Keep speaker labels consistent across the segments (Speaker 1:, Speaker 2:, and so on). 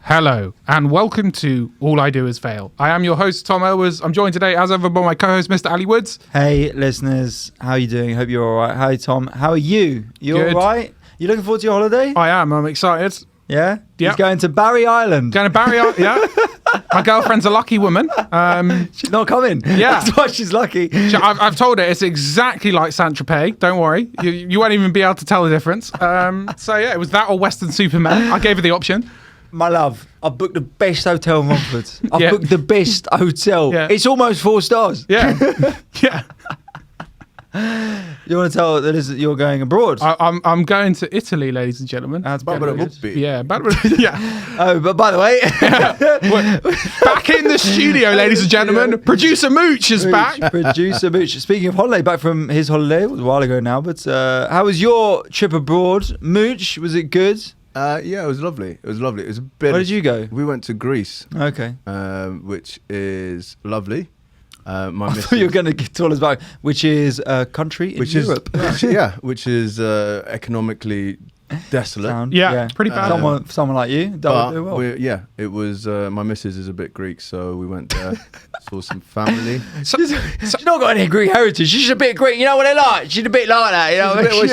Speaker 1: Hello, and welcome to All I Do Is Fail. I am your host, Tom Elwes. I'm joined today, as ever, by my co-host, Mr. Ali Woods.
Speaker 2: Hey, listeners. How are you doing? Hope you're all right. Hi, Tom. How are you? You
Speaker 1: Good.
Speaker 2: all right? You looking forward to your holiday?
Speaker 1: I am. I'm excited.
Speaker 2: Yeah?
Speaker 1: Yep.
Speaker 2: He's going to Barry Island.
Speaker 1: Going to Barry Island, yeah. My girlfriend's a lucky woman.
Speaker 2: She's not coming.
Speaker 1: Yeah.
Speaker 2: That's why she's lucky.
Speaker 1: I've told her it's exactly like Saint-Tropez. Don't worry. You won't even be able to tell the difference. So, yeah, it was that or Western Superman. I gave her the option.
Speaker 2: My love, I've booked the best hotel in Romford. I've
Speaker 1: Yeah.
Speaker 2: booked the best hotel.
Speaker 1: Yeah.
Speaker 2: It's almost 4 stars.
Speaker 1: Yeah. Yeah.
Speaker 2: You want to tell that you're going abroad?
Speaker 1: I'm going to Italy, ladies and gentlemen.
Speaker 2: That's
Speaker 1: Yeah.
Speaker 2: yeah.
Speaker 1: Yeah.
Speaker 2: Oh, but by the way,
Speaker 1: Back in the studio, ladies and gentlemen. Producer Mooch is back.
Speaker 2: Producer Mooch. Speaking of holiday, back from his holiday, it was a while ago now, but how was your trip abroad? Mooch, was it good?
Speaker 3: Yeah, it was lovely. It was a bit.
Speaker 2: Where did you go?
Speaker 3: We went to Greece.
Speaker 2: Okay.
Speaker 3: Which is lovely.
Speaker 2: I thought you were going to tell us about which is a country in Europe.
Speaker 3: Which is economically desolate.
Speaker 2: Sound.
Speaker 1: Yeah, pretty bad.
Speaker 2: Someone like you, that would do well.
Speaker 3: It was. My missus is a bit Greek, so we went there, saw some family.
Speaker 2: She's not got any Greek heritage. She's a bit Greek. You know what they like? She's a bit like that. You know,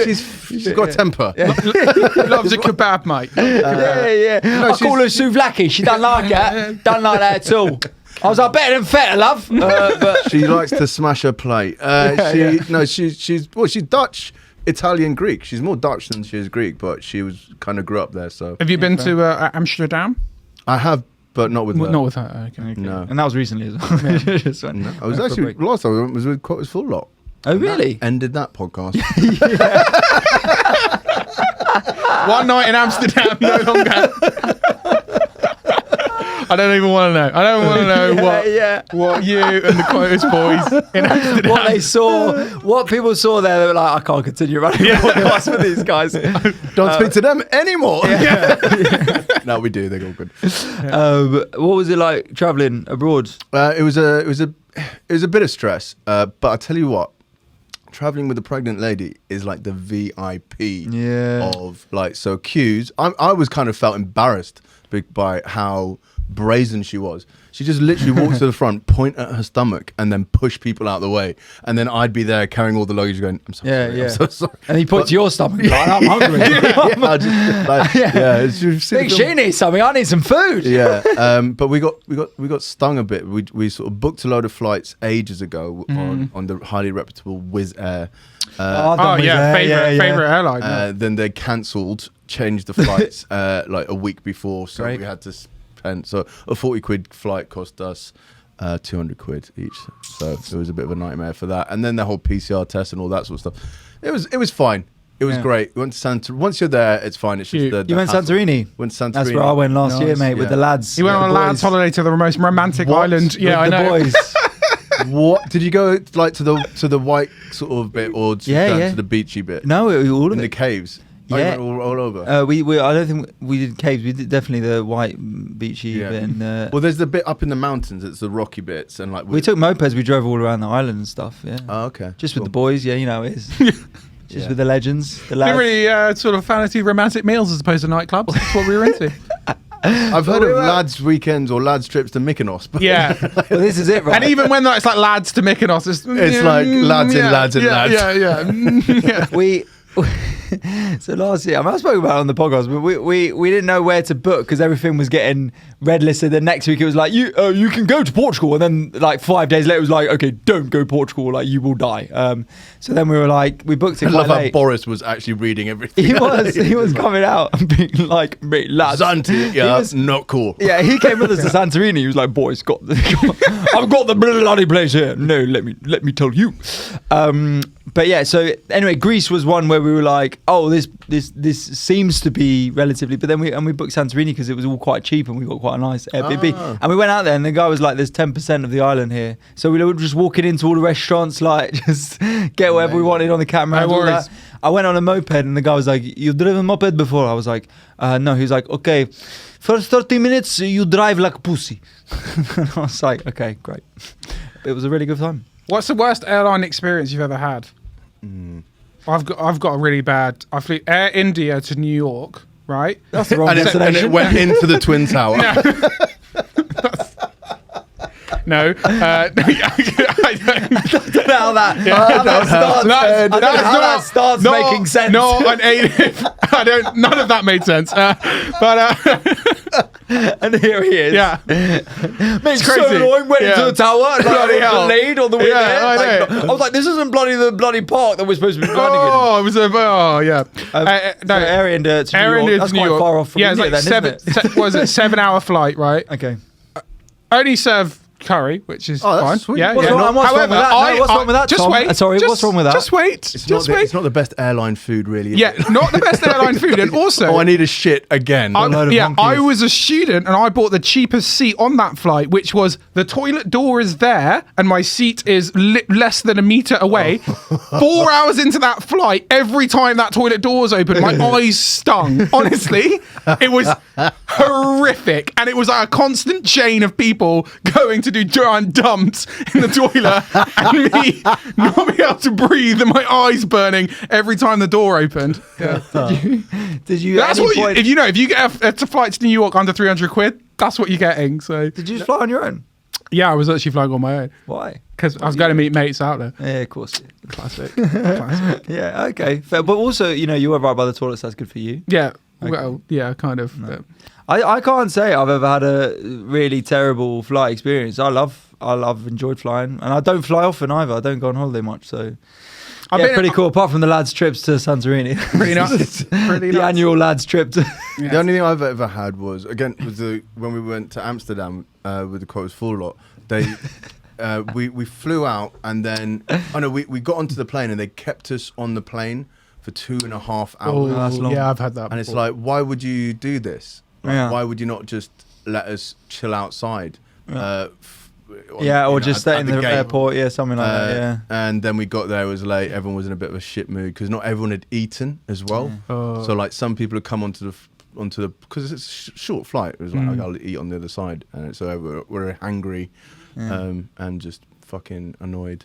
Speaker 3: She's got a temper.
Speaker 1: Loves a kebab, mate.
Speaker 2: Yeah.
Speaker 3: No,
Speaker 2: I call her souvlaki. She don't like that. Don't like that at all. I was like, better than feta, love. But
Speaker 3: She likes to smash her plate. She's Dutch, Italian, Greek. She's more Dutch than she is Greek, but she was kind of grew up there. So
Speaker 1: Have you been to Amsterdam?
Speaker 3: I have, but not with her.
Speaker 1: Not with her. Okay.
Speaker 3: No.
Speaker 2: and that was recently as well. Just went-
Speaker 3: No, I was actually last time I went was with quite a full lot.
Speaker 2: Oh, really?
Speaker 3: Ended that podcast.
Speaker 1: One night in Amsterdam, no longer. I don't even want to know. I don't want to know what you and the Quotas boys in Amsterdam.
Speaker 2: What they saw, what people saw there, they were like, I can't continue running podcasts with these guys.
Speaker 3: Don't speak to them anymore. No, we do. They're all good.
Speaker 2: What was it like traveling abroad?
Speaker 3: It was a bit of stress, but I tell you what, traveling with a pregnant lady is like the VIP of like so queues. I was kind of felt embarrassed by how brazen she was. She just literally walked to the front, point at her stomach, and then push people out the way. And then I'd be there carrying all the luggage, going, "I'm so sorry, I'm so sorry."
Speaker 2: And he put to your stomach, like, I'm hungry. Think she needs something. I need some food.
Speaker 3: Yeah, but we got stung a bit. We sort of booked a load of flights ages ago on the highly reputable Wizz Air.
Speaker 1: Favorite airline.
Speaker 3: Then they cancelled, changed the flights like a week before, so we had to spend. So a 40 quid flight cost us 200 quid each. So it was a bit of a nightmare for that. And then the whole PCR test and all that sort of stuff. It was fine. It was great. We went to Santorini. Once you're there, it's fine. It's just the
Speaker 2: You went Santorini?
Speaker 3: Went to Santorini.
Speaker 2: That's where I went last year, mate, with the lads.
Speaker 1: You went on a lads' holiday to the most romantic island. Yeah, I know.
Speaker 2: Boys.
Speaker 3: What did you go like to the white sort of bit or down to the beachy bit?
Speaker 2: No, all of
Speaker 3: in
Speaker 2: it.
Speaker 3: the caves.
Speaker 2: Yeah,
Speaker 3: all over.
Speaker 2: I don't think we did caves. We did definitely the white beachy bit. And,
Speaker 3: well, there's the bit up in the mountains. It's the rocky bits, and like
Speaker 2: we took mopeds. We drove all around the island and stuff. Yeah.
Speaker 3: Oh, okay.
Speaker 2: Just with the boys. Yeah, you know it is. Just with the legends, the lads.
Speaker 1: Really sort of fancy romantic meals as opposed to nightclubs. That's what we were into.
Speaker 3: I've heard of lads' weekends or lads' trips to Mykonos. But
Speaker 1: yeah.
Speaker 2: Well, this is it, right?
Speaker 1: And even when it's like lads to Mykonos, it's
Speaker 3: like lads and lads and lads.
Speaker 1: Yeah.
Speaker 2: So last year, I spoke about it on the podcast, but we didn't know where to book because everything was getting red listed. Then next week it was like you can go to Portugal, and then like 5 days later it was like, okay, don't go Portugal, like you will die. So then we were like, we booked it.
Speaker 3: I love
Speaker 2: late.
Speaker 3: how Boris was actually reading everything.
Speaker 2: He was coming out and being like, mate, lads,
Speaker 3: not cool.
Speaker 2: Yeah, he came with us to Santorini. He was like, boys, I've got the bloody place here. No, let me tell you. But yeah, so anyway, Greece was one where we were like, oh, this seems to be relatively, but then we booked Santorini because it was all quite cheap and we got quite a nice Airbnb. And we went out there and the guy was like, there's 10% of the island here. So we were just walking into all the restaurants, like just get whatever we wanted on the camera.
Speaker 1: No
Speaker 2: and all
Speaker 1: worries.
Speaker 2: that. I went on a moped and the guy was like, you've driven a moped before? I was like, no. He was like, okay, first 30 minutes you drive like pussy. And I was like, okay, great. It was a really good time.
Speaker 1: What's the worst airline experience you've ever had? I've got a really bad. I flew Air India to New York right?
Speaker 2: That's the wrong
Speaker 3: And
Speaker 2: destination.
Speaker 3: it went into the Twin Tower.
Speaker 1: No, I don't.
Speaker 2: I don't know how that starts making sense.
Speaker 1: No, an AIDIF. I don't. None of that made sense.
Speaker 2: And here he is.
Speaker 1: Yeah,
Speaker 2: It's
Speaker 1: crazy.
Speaker 2: so annoying. Went into
Speaker 1: Yeah.
Speaker 2: the tower.
Speaker 1: Bloody hell.
Speaker 2: Delayed on the way
Speaker 1: Yeah,
Speaker 2: there.
Speaker 1: I
Speaker 2: Like,
Speaker 1: know.
Speaker 2: I was like, this isn't the bloody park that we're supposed to be running in.
Speaker 1: Oh, it was a. Oh, yeah.
Speaker 2: So Area to New York. That's
Speaker 1: New
Speaker 2: quite
Speaker 1: York.
Speaker 2: far off from
Speaker 1: Yeah, it's
Speaker 2: India
Speaker 1: like
Speaker 2: then, isn't it?
Speaker 1: what was it? 7-hour flight, right?
Speaker 2: Okay.
Speaker 1: Only serve curry, which is
Speaker 3: Oh, that's
Speaker 1: fine.
Speaker 3: sweet.
Speaker 1: Yeah,
Speaker 2: What's
Speaker 1: yeah.
Speaker 2: wrong- what's wrong with that? No, what's wrong with that,
Speaker 1: Just
Speaker 2: Tom?
Speaker 1: wait.
Speaker 2: Sorry, what's wrong with that?
Speaker 1: Just wait.
Speaker 3: It's
Speaker 1: Just
Speaker 3: not,
Speaker 1: wait.
Speaker 3: it's not the best airline food, really. Is
Speaker 1: Yeah,
Speaker 3: it?
Speaker 1: not the best airline food, and also.
Speaker 3: Oh, I need a shit again.
Speaker 2: load of
Speaker 1: Yeah,
Speaker 2: monkeys.
Speaker 1: I was a student and I bought the cheapest seat on that flight, which was the toilet door is there and my seat is less than a meter away. 4 hours into that flight, every time that toilet door was open, my eyes stung. Honestly, it was horrific, and it was like a constant chain of people going to do giant dumps in the toilet, and me not being able to breathe and my eyes burning every time the door opened. Yeah.
Speaker 2: Did you?
Speaker 1: That's
Speaker 2: at any
Speaker 1: what you,
Speaker 2: point-
Speaker 1: if you get a flight to New York under 300 quid, that's what you're getting. So
Speaker 2: Did you just fly on your own?
Speaker 1: yeah, I was actually flying on my own
Speaker 2: Why?
Speaker 1: because I was going to meet mates out there.
Speaker 2: Yeah, of course.
Speaker 1: Classic. Classic.
Speaker 2: Yeah, okay. Fair. But also, you were right by the toilet, so that's good for you.
Speaker 1: Yeah. Well, yeah, kind of.
Speaker 2: No.
Speaker 1: but-
Speaker 2: I can't say I've ever had a really terrible flight experience. I've enjoyed flying, and I don't fly often either. I don't go on holiday much, so
Speaker 1: I've
Speaker 2: yeah,
Speaker 1: been-
Speaker 2: pretty cool. Apart from the lads' trips to Santorini,
Speaker 1: Pretty nuts. Pretty
Speaker 2: the
Speaker 1: nuts.
Speaker 2: annual lads' trip to.
Speaker 1: Yeah.
Speaker 3: The only thing I've ever had was again when we went to Amsterdam with the Quotes Full Lot. They we flew out and then we got onto the plane and they kept us on the plane for 2.5
Speaker 1: Oh,
Speaker 3: hours.
Speaker 2: that's long.
Speaker 1: yeah, I've had that.
Speaker 3: And it's
Speaker 1: before.
Speaker 3: like, why would you do this? Like,
Speaker 2: Yeah.
Speaker 3: Why would you not just let us chill outside?
Speaker 2: Yeah, or just stay in the
Speaker 3: gate?
Speaker 2: airport. Yeah, something like that. Yeah.
Speaker 3: And then we got there, it was late. Everyone was in a bit of a shit mood because not everyone had eaten as well.
Speaker 1: Oh.
Speaker 3: So like some people had come onto the because it's a short flight. It was like, I'll eat on the other side, and so we're hangry, and just fucking annoyed.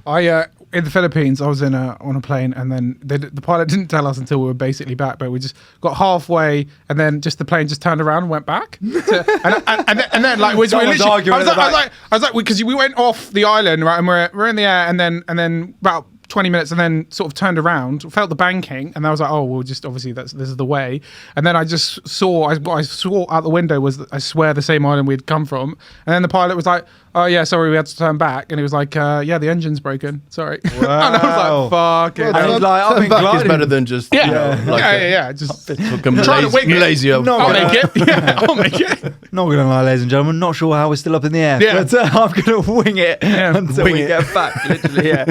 Speaker 1: I in the Philippines, I was on a plane, and then the pilot didn't tell us until we were basically back, but we just got halfway, and then just the plane just turned around and went back. And then like we
Speaker 2: Someone's
Speaker 1: literally,
Speaker 2: arguing at the
Speaker 1: I was like, because we went off the island, right, and we're in the air, and then about 20 minutes, and then sort of turned around, felt the banking, and I was like, oh, well, just obviously this is the way. And then I just saw, what I saw out the window was, I swear, the same island we'd come from. And then the pilot was like, oh yeah, sorry, we had to turn back. And he was like, yeah, the engine's broken. Sorry. And I was like, fuck it.
Speaker 2: And he's like, I've
Speaker 3: Turn
Speaker 2: been
Speaker 3: back is
Speaker 2: gliding.
Speaker 3: better than just
Speaker 1: Yeah. Just
Speaker 3: fucking
Speaker 1: trying to wing it.
Speaker 3: lazy.
Speaker 2: No,
Speaker 1: I'll
Speaker 2: Yeah.
Speaker 1: make it. Yeah, I'll make it.
Speaker 2: Not gonna lie, ladies and gentlemen, not sure how we're still up in the air,
Speaker 1: Yeah.
Speaker 2: but I'm gonna wing it until
Speaker 3: wing
Speaker 2: we
Speaker 3: it.
Speaker 2: get back. Literally, yeah,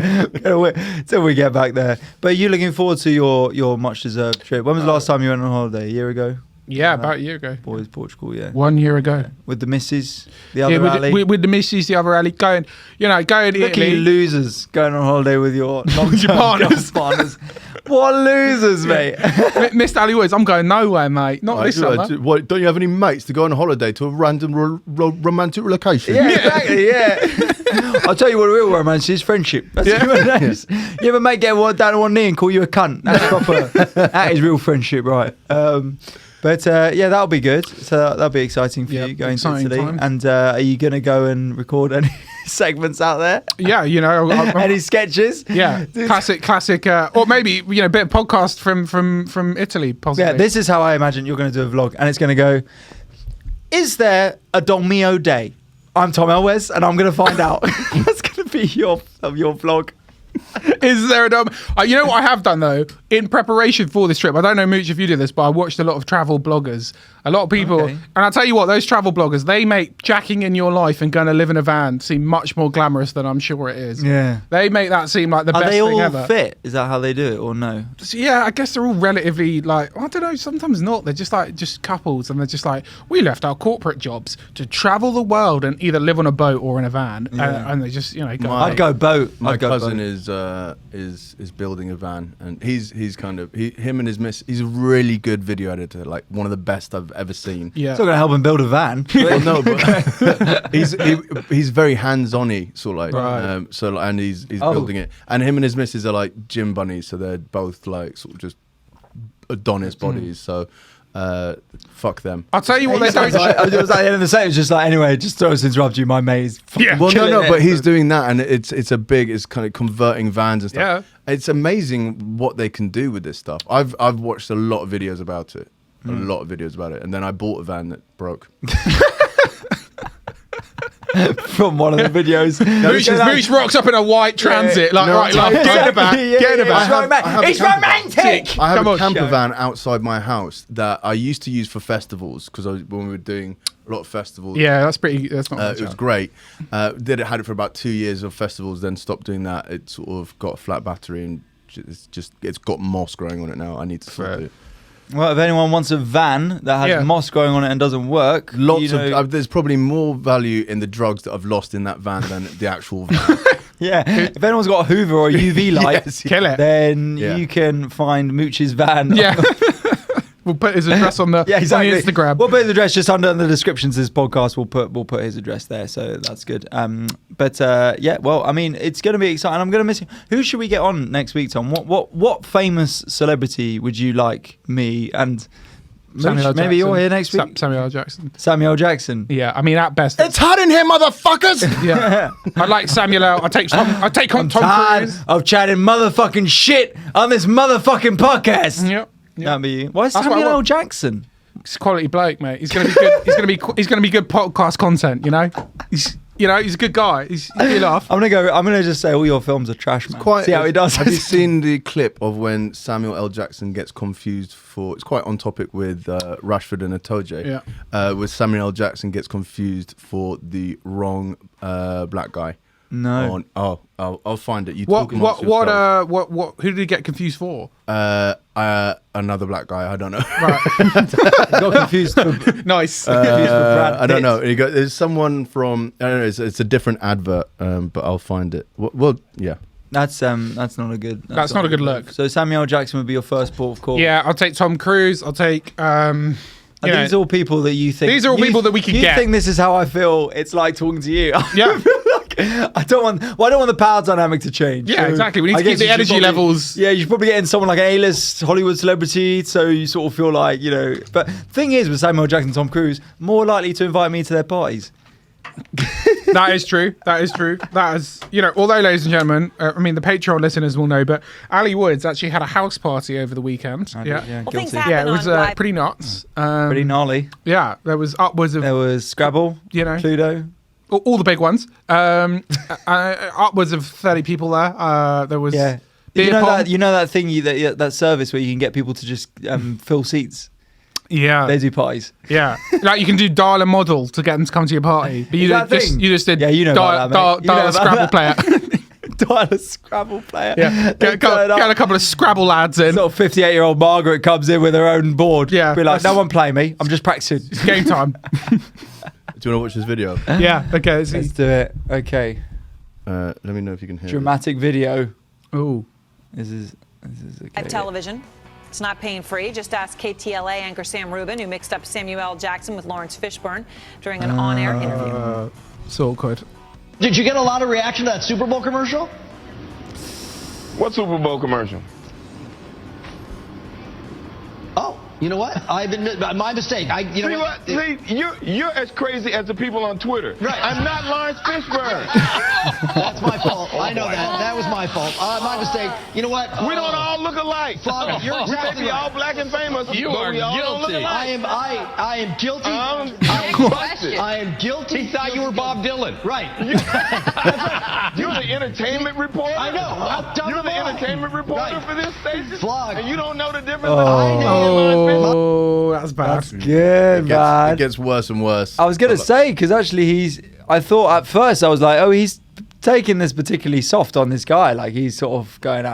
Speaker 2: until we get back there. But are you looking forward to your much deserved trip? When was the last time you went on holiday? A year ago?
Speaker 1: Yeah, about a year ago.
Speaker 2: Boys, Portugal, yeah.
Speaker 1: 1 year ago.
Speaker 2: With the missus, the
Speaker 1: Yeah,
Speaker 2: other alley.
Speaker 1: with the missus, the other alley, going to
Speaker 2: Look at you
Speaker 1: Italy.
Speaker 2: losers going on holiday with your long-term
Speaker 1: partners.
Speaker 2: partners. What losers, mate?
Speaker 1: Mr. Ali Woods, I'm going nowhere, mate. Not this summer.
Speaker 3: What, don't you have any mates to go on holiday to a random romantic location?
Speaker 2: Yeah, exactly, yeah. I'll tell you what real romance is, friendship. That's what it is. You ever mate get down on one knee and call you a cunt? That's proper. That is real friendship, right? But yeah, that'll be good. So that'll be exciting for
Speaker 1: Yeah,
Speaker 2: you going to
Speaker 1: exciting
Speaker 2: Italy.
Speaker 1: times.
Speaker 2: And are you going to go and record any segments out there?
Speaker 1: Yeah,
Speaker 2: Any sketches?
Speaker 1: yeah, classic, or maybe a bit of podcast from Italy, possibly.
Speaker 2: Yeah, this is how I imagine you're going to do a vlog, and it's going to go. Is there a Don Mio day? I'm Tom Elwes, and I'm going to find out. That's going to be your vlog.
Speaker 1: Is there a dumb? You know what I have done though in preparation for this trip. I don't know, Mooch, if you do this, but I watched a lot of travel bloggers. A lot of people,
Speaker 2: Okay.
Speaker 1: and I'll tell you what, those travel bloggers, they make jacking in your life and going to live in a van seem much more glamorous than I'm sure it is.
Speaker 2: Yeah.
Speaker 1: They make that seem like the
Speaker 2: Are
Speaker 1: best
Speaker 2: they
Speaker 1: thing
Speaker 2: all
Speaker 1: ever.
Speaker 2: fit? Is that how they do it, or no?
Speaker 1: So, yeah, I guess they're all relatively like, I don't know, sometimes not. They're just couples, and they're just like, we left our corporate jobs to travel the world and either live on a boat or in a van, and they just go.
Speaker 2: I'd go boat.
Speaker 3: My
Speaker 2: I'd go
Speaker 3: cousin
Speaker 2: boat.
Speaker 3: is building a van, and he's kind of him and his miss. He's a really good video editor, like one of the best I've ever seen.
Speaker 1: Yeah.
Speaker 2: It's not going to help him build a van.
Speaker 3: Well, no, but he's very hands-on-y, sort of like.
Speaker 1: Right.
Speaker 3: And he's building it, and him and his missus are like gym bunnies, so they're both like sort of just Adonis bodies. So fuck them.
Speaker 1: I'll tell you what they don't.
Speaker 2: It was like the end of the set. It was just like, anyway, just sorry to interrupt you. My mate is
Speaker 1: Yeah.
Speaker 3: Well,
Speaker 2: killing
Speaker 3: no,
Speaker 2: it.
Speaker 3: but he's doing that, and it's kind of converting vans and stuff.
Speaker 1: Yeah.
Speaker 3: It's amazing what they can do with this stuff. I've watched a lot of videos about it, and then I bought a van that broke.
Speaker 2: from one of the videos.
Speaker 1: Mooch rocks up in a white transit, like,
Speaker 3: No,
Speaker 1: right, love, get in the back, get in the back.
Speaker 2: It's romantic.
Speaker 3: I have
Speaker 1: Come
Speaker 3: a
Speaker 1: on,
Speaker 3: camper
Speaker 1: show.
Speaker 3: van outside my house that I used to use for festivals because when we were doing a lot of festivals.
Speaker 1: Yeah, that's not
Speaker 3: It was great. Had it for about 2 years of festivals, then stopped doing that. It sort of got a flat battery and it's got moss growing on it now. I need to sort it.
Speaker 2: Well, if anyone wants a van that has moss growing on it and doesn't work,
Speaker 3: There's probably more value in the drugs that I've lost in that van than the actual van.
Speaker 2: Yeah, if anyone's got a Hoover or a UV light,
Speaker 1: kill it.
Speaker 2: Then you can find Mooch's van.
Speaker 1: Yeah. We'll put his address on the on the Instagram.
Speaker 2: We'll put his address just under the descriptions of this podcast. We'll put his address there, so that's good. Well, I mean, it's going to be exciting. I'm going to miss you. Who should we get on next week, Tom? What famous celebrity would you like me and Mooch, maybe you're here next week?
Speaker 1: Samuel L. Jackson.
Speaker 2: Samuel L. Jackson.
Speaker 1: Yeah, I mean, at best,
Speaker 3: It's hot in here, motherfuckers.
Speaker 1: yeah. I like Samuel L. I take Tom
Speaker 2: Tired
Speaker 1: Cruise.
Speaker 2: of chatting motherfucking shit on this motherfucking podcast.
Speaker 1: Yep.
Speaker 2: That'd be you. Why
Speaker 1: That's what I
Speaker 2: Samuel L.
Speaker 1: want.
Speaker 2: Jackson?
Speaker 1: He's a quality bloke, mate. He's gonna be good. He's gonna be good podcast content. You know, he's a good guy. He's you laugh.
Speaker 2: I'm gonna just say all your films are trash, man. See how he does.
Speaker 3: Have you seen the clip of when Samuel L. Jackson gets confused for? It's quite on topic with Rashford and Itoje.
Speaker 1: Yeah.
Speaker 3: Where Samuel L. Jackson gets confused for the wrong black guy.
Speaker 2: No.
Speaker 3: I'll find it. You
Speaker 1: What?
Speaker 3: talk amongst yourselves.
Speaker 1: Who did he get confused for?
Speaker 3: Another black guy. I don't know.
Speaker 1: Right.
Speaker 2: Got confused.
Speaker 1: Nice.
Speaker 3: I don't know. There's someone from. I don't know. It's a different advert, but I'll find it. Well, yeah.
Speaker 2: That's not a good.
Speaker 1: That's not a good look.
Speaker 2: So Samuel L. Jackson would be your first port of call.
Speaker 1: Yeah, I'll take Tom Cruise. I'll take.
Speaker 2: These are all people that you think.
Speaker 1: These are all people that we could
Speaker 2: get.
Speaker 1: get.
Speaker 2: You think this is how I feel? It's like talking to you.
Speaker 1: Yeah.
Speaker 2: I don't want the power dynamic to change.
Speaker 1: Yeah,
Speaker 2: so
Speaker 1: exactly. We need
Speaker 2: I
Speaker 1: to keep
Speaker 2: guess
Speaker 1: the
Speaker 2: you should
Speaker 1: energy levels.
Speaker 2: Yeah, you should probably get in someone like an A-list Hollywood celebrity, so you sort of feel like, But thing is, with Samuel Jackson, Tom Cruise, more likely to invite me to their parties.
Speaker 1: That is true. That is, although, ladies and gentlemen, I mean, the Patreon listeners will know, but Ali Woods actually had a house party over the weekend.
Speaker 2: Yeah,
Speaker 4: Well, things
Speaker 2: guilty.
Speaker 4: happen
Speaker 1: Yeah, it was
Speaker 4: on live.
Speaker 1: pretty nuts.
Speaker 2: Pretty gnarly.
Speaker 1: Yeah, there was upwards of
Speaker 2: There was Scrabble, Cluedo.
Speaker 1: all the big ones. Upwards of 30 people there. There was
Speaker 2: Yeah.
Speaker 1: beer pong.
Speaker 2: that thing that service where you can get people to just fill seats.
Speaker 1: Yeah,
Speaker 2: They do parties.
Speaker 1: yeah. Like you can do dial a model to get them to come to your party, but you
Speaker 2: That
Speaker 1: just
Speaker 2: thing?
Speaker 1: did
Speaker 2: Yeah, you know
Speaker 1: dial,
Speaker 2: about that, mate. You know
Speaker 1: dial a
Speaker 2: about
Speaker 1: Scrabble
Speaker 2: that.
Speaker 1: player.
Speaker 2: Dial a Scrabble player.
Speaker 1: Yeah, get a couple of Scrabble lads in.
Speaker 2: Sort of 58-year-old Margaret comes in with her own board.
Speaker 1: Yeah,
Speaker 2: Be like,
Speaker 1: that's-
Speaker 2: no one play me. I'm just practicing.
Speaker 1: It's game time.
Speaker 3: Do you want to watch this video?
Speaker 1: Yeah. Okay.
Speaker 2: Let's do it. Okay.
Speaker 3: Let me know if you can hear.
Speaker 2: Dramatic video.
Speaker 1: Ooh.
Speaker 2: This is okay.
Speaker 4: Live television. It's not pain free. Just ask KTLA anchor Sam Rubin, who mixed up Samuel L. Jackson with Lawrence Fishburne during an on-air interview.
Speaker 1: It's awkward.
Speaker 5: Did you get a lot of reaction to that Super Bowl commercial?
Speaker 6: What Super Bowl commercial?
Speaker 5: Oh, you know what? I've admit my mistake.
Speaker 6: See what? See, you're as crazy as the people on Twitter.
Speaker 5: Right.
Speaker 6: I'm not Lawrence Fishburne.
Speaker 5: That's my fault. I know that. That was my fault. My mistake. You know what?
Speaker 6: We don't all look alike.
Speaker 5: Father, you're
Speaker 6: We may
Speaker 5: exactly
Speaker 6: be all
Speaker 5: right.
Speaker 6: black and famous,
Speaker 7: You
Speaker 6: but
Speaker 7: are
Speaker 6: we all don't look
Speaker 7: guilty.
Speaker 6: alike.
Speaker 5: I am guilty.
Speaker 6: Busted.
Speaker 5: I am guilty.
Speaker 7: He thought you were Bob Dylan.
Speaker 5: Right.
Speaker 6: You're the entertainment reporter.
Speaker 5: I know. I've done
Speaker 6: You're the
Speaker 5: them all.
Speaker 6: entertainment reporter
Speaker 5: Right.
Speaker 6: for this station.
Speaker 5: Vlog.
Speaker 6: And you don't know the difference between Lawrence Fishburne.
Speaker 1: Oh, that's bad.
Speaker 2: Good, man.
Speaker 3: It gets worse and worse.
Speaker 2: I was going to say, because actually I thought at first, I was like, oh, he's taking this particularly soft on this guy. Like he's sort of going,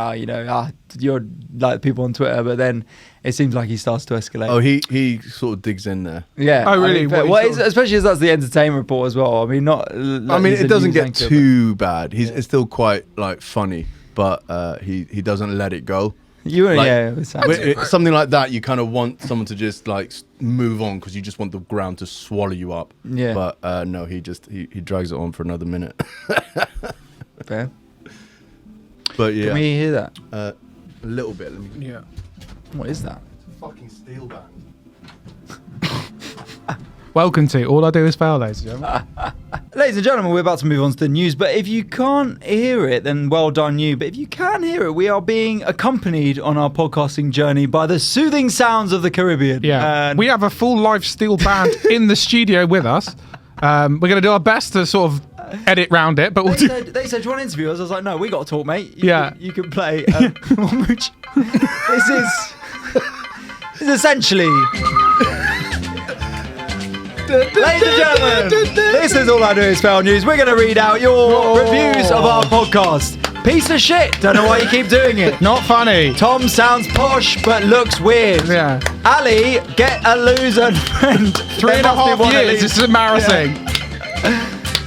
Speaker 2: you're like people on Twitter, but then it seems like he starts to escalate.
Speaker 3: Oh, he sort of digs in there.
Speaker 2: Yeah.
Speaker 1: Oh, really?
Speaker 2: I mean,
Speaker 1: What,
Speaker 2: well,
Speaker 1: he sort of-
Speaker 2: especially as that's the entertainment report as well. I mean,
Speaker 3: It doesn't get too bad. It's still quite like funny, but he doesn't let it go.
Speaker 2: Something
Speaker 3: Something like that, you kind of want someone to just like move on because you just want the ground to swallow you up.
Speaker 2: Yeah.
Speaker 3: But no, he drags it on for another minute.
Speaker 2: fair.
Speaker 3: But yeah,
Speaker 2: Can we hear that?
Speaker 3: a little bit. Let me.
Speaker 1: Yeah.
Speaker 2: What is that?
Speaker 3: Fucking steel band.
Speaker 1: welcome to All I Do Is Fail, ladies and gentlemen.
Speaker 2: Ladies and gentlemen, we're about to move on to the news, but if you can't hear it, then well done you. But if you can hear it, we are being accompanied on our podcasting journey by the soothing sounds of the Caribbean.
Speaker 1: Yeah, we have a full live steel band in the studio with us. We're going to do our best to sort of edit round it, but we'll do...
Speaker 2: They said, do you want to interview us? I was like, no, we got to talk, mate. You can play. This is essentially... Ladies and gentlemen, this is All I Do Is Fail News. We're going to read out your reviews of our podcast. Piece of shit. Don't know why you keep doing it.
Speaker 1: Not funny.
Speaker 2: Tom sounds posh but looks weird.
Speaker 1: Yeah.
Speaker 2: Ali, get a loser friend.
Speaker 1: 3.5 years. This is embarrassing.